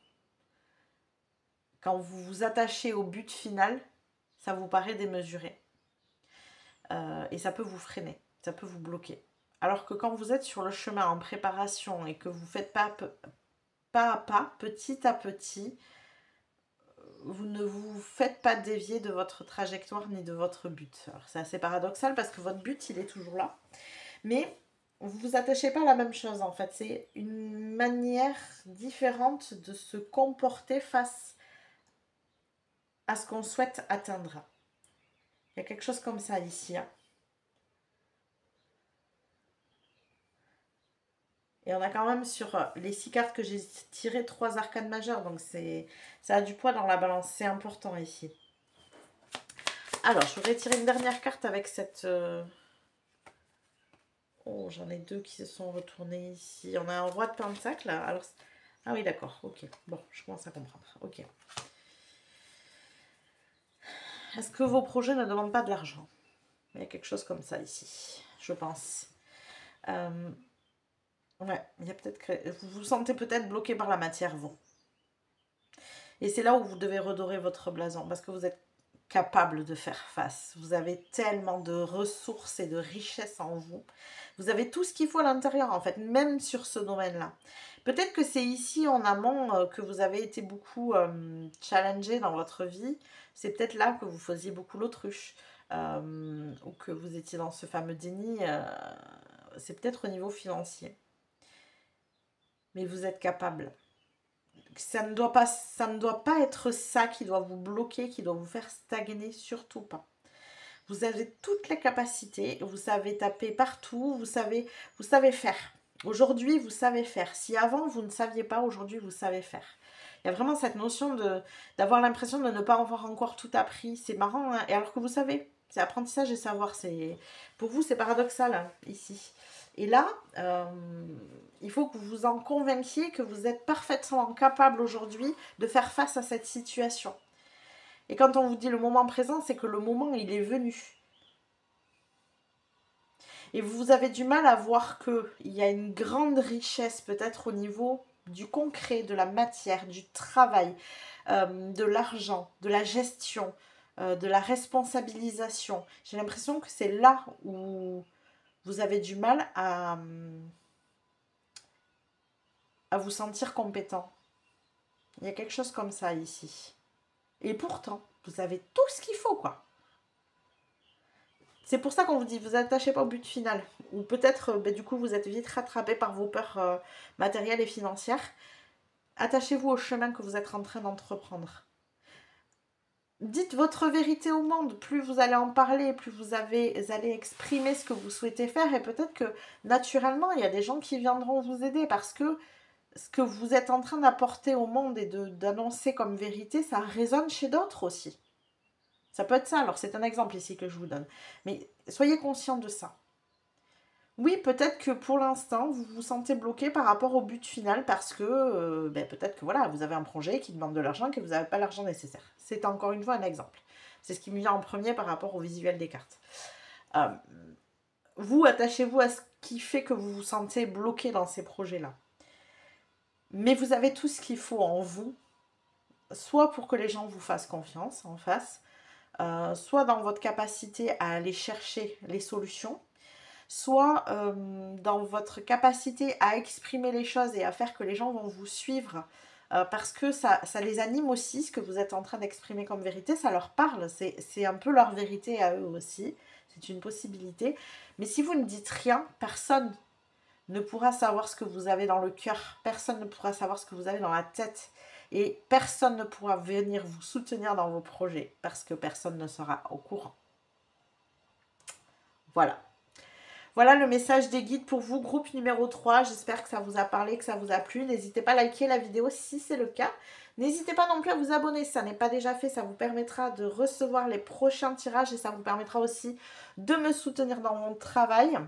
quand vous vous attachez au but final, ça vous paraît démesuré. Et ça peut vous freiner, ça peut vous bloquer. Alors que quand vous êtes sur le chemin en préparation et que vous faites pas à pas, petit à petit, vous ne vous faites pas dévier de votre trajectoire ni de votre but. Alors c'est assez paradoxal parce que votre but, il est toujours là. Mais vous vous attachez pas à la même chose en fait. C'est une manière différente de se comporter face à ce qu'on souhaite atteindre. Il y a quelque chose comme ça ici. Hein. Et on a quand même sur les 6 cartes que j'ai tirées 3 arcanes majeures. Donc ça a du poids dans la balance. C'est important ici. Alors, je voudrais tirer une dernière carte avec cette... Oh, j'en ai 2 qui se sont retournés ici. On a un roi de pentacle. Alors... Ah oui, d'accord. Ok. Bon, je commence à comprendre. Ok. Est-ce que vos projets ne demandent pas de l'argent? Il y a quelque chose comme ça ici, je pense. Ouais, il y a peut-être que vous vous sentez peut-être bloqué par la matière, vous. Et c'est là où vous devez redorer votre blason, parce que vous êtes capable de faire face. Vous avez tellement de ressources et de richesses en vous. Vous avez tout ce qu'il faut à l'intérieur, en fait, même sur ce domaine-là. Peut-être que c'est ici, en amont, que vous avez été beaucoup challengé dans votre vie. C'est peut-être là que vous faisiez beaucoup l'autruche. Ou que vous étiez dans ce fameux déni. C'est peut-être au niveau financier. Mais vous êtes capable. Ça ne doit pas être ça qui doit vous bloquer, qui doit vous faire stagner, surtout pas. Vous avez toutes les capacités, vous savez taper partout, vous savez faire. Aujourd'hui, vous savez faire. Si avant, vous ne saviez pas, aujourd'hui, vous savez faire. Il y a vraiment cette notion d'avoir l'impression de ne pas avoir encore tout appris. C'est marrant, hein, et alors que vous savez, c'est apprentissage et savoir. Pour vous, c'est paradoxal, hein, ici. Et là, il faut que vous vous en convainquiez que vous êtes parfaitement capable aujourd'hui de faire face à cette situation. Et quand on vous dit le moment présent, c'est que le moment, il est venu. Et vous avez du mal à voir qu'il y a une grande richesse peut-être au niveau du concret, de la matière, du travail, de l'argent, de la gestion, de la responsabilisation. J'ai l'impression que c'est là où vous avez du mal à vous sentir compétent. Il y a quelque chose comme ça ici. Et pourtant, vous avez tout ce qu'il faut, quoi. C'est pour ça qu'on vous dit, vous attachez pas au but final. Ou peut-être, du coup, vous êtes vite rattrapé par vos peurs matérielles et financières. Attachez-vous au chemin que vous êtes en train d'entreprendre. Dites votre vérité au monde. Plus vous allez en parler, plus vous allez exprimer ce que vous souhaitez faire. Et peut-être que, naturellement, il y a des gens qui viendront vous aider parce que ce que vous êtes en train d'apporter au monde et d'annoncer comme vérité, ça résonne chez d'autres aussi. Ça peut être ça, alors c'est un exemple ici que je vous donne. Mais soyez conscient de ça. Oui, peut-être que pour l'instant, vous vous sentez bloqué par rapport au but final parce que peut-être que voilà, vous avez un projet qui demande de l'argent et que vous n'avez pas l'argent nécessaire. C'est encore une fois un exemple. C'est ce qui me vient en premier par rapport au visuel des cartes. Vous, attachez-vous à ce qui fait que vous vous sentez bloqué dans ces projets-là. Mais vous avez tout ce qu'il faut en vous, soit pour que les gens vous fassent confiance en face, soit dans votre capacité à aller chercher les solutions, soit dans votre capacité à exprimer les choses et à faire que les gens vont vous suivre parce que ça les anime aussi, ce que vous êtes en train d'exprimer comme vérité, ça leur parle, c'est un peu leur vérité à eux aussi, c'est une possibilité. Mais si vous ne dites rien, personne ne pourra savoir ce que vous avez dans le cœur, personne ne pourra savoir ce que vous avez dans la tête. Et personne ne pourra venir vous soutenir dans vos projets parce que personne ne sera au courant. Voilà. Voilà le message des guides pour vous, groupe numéro 3. J'espère que ça vous a parlé, que ça vous a plu. N'hésitez pas à liker la vidéo si c'est le cas. N'hésitez pas non plus à vous abonner si ça n'est pas déjà fait. Ça vous permettra de recevoir les prochains tirages et ça vous permettra aussi de me soutenir dans mon travail.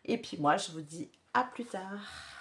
Et puis moi, je vous dis à plus tard.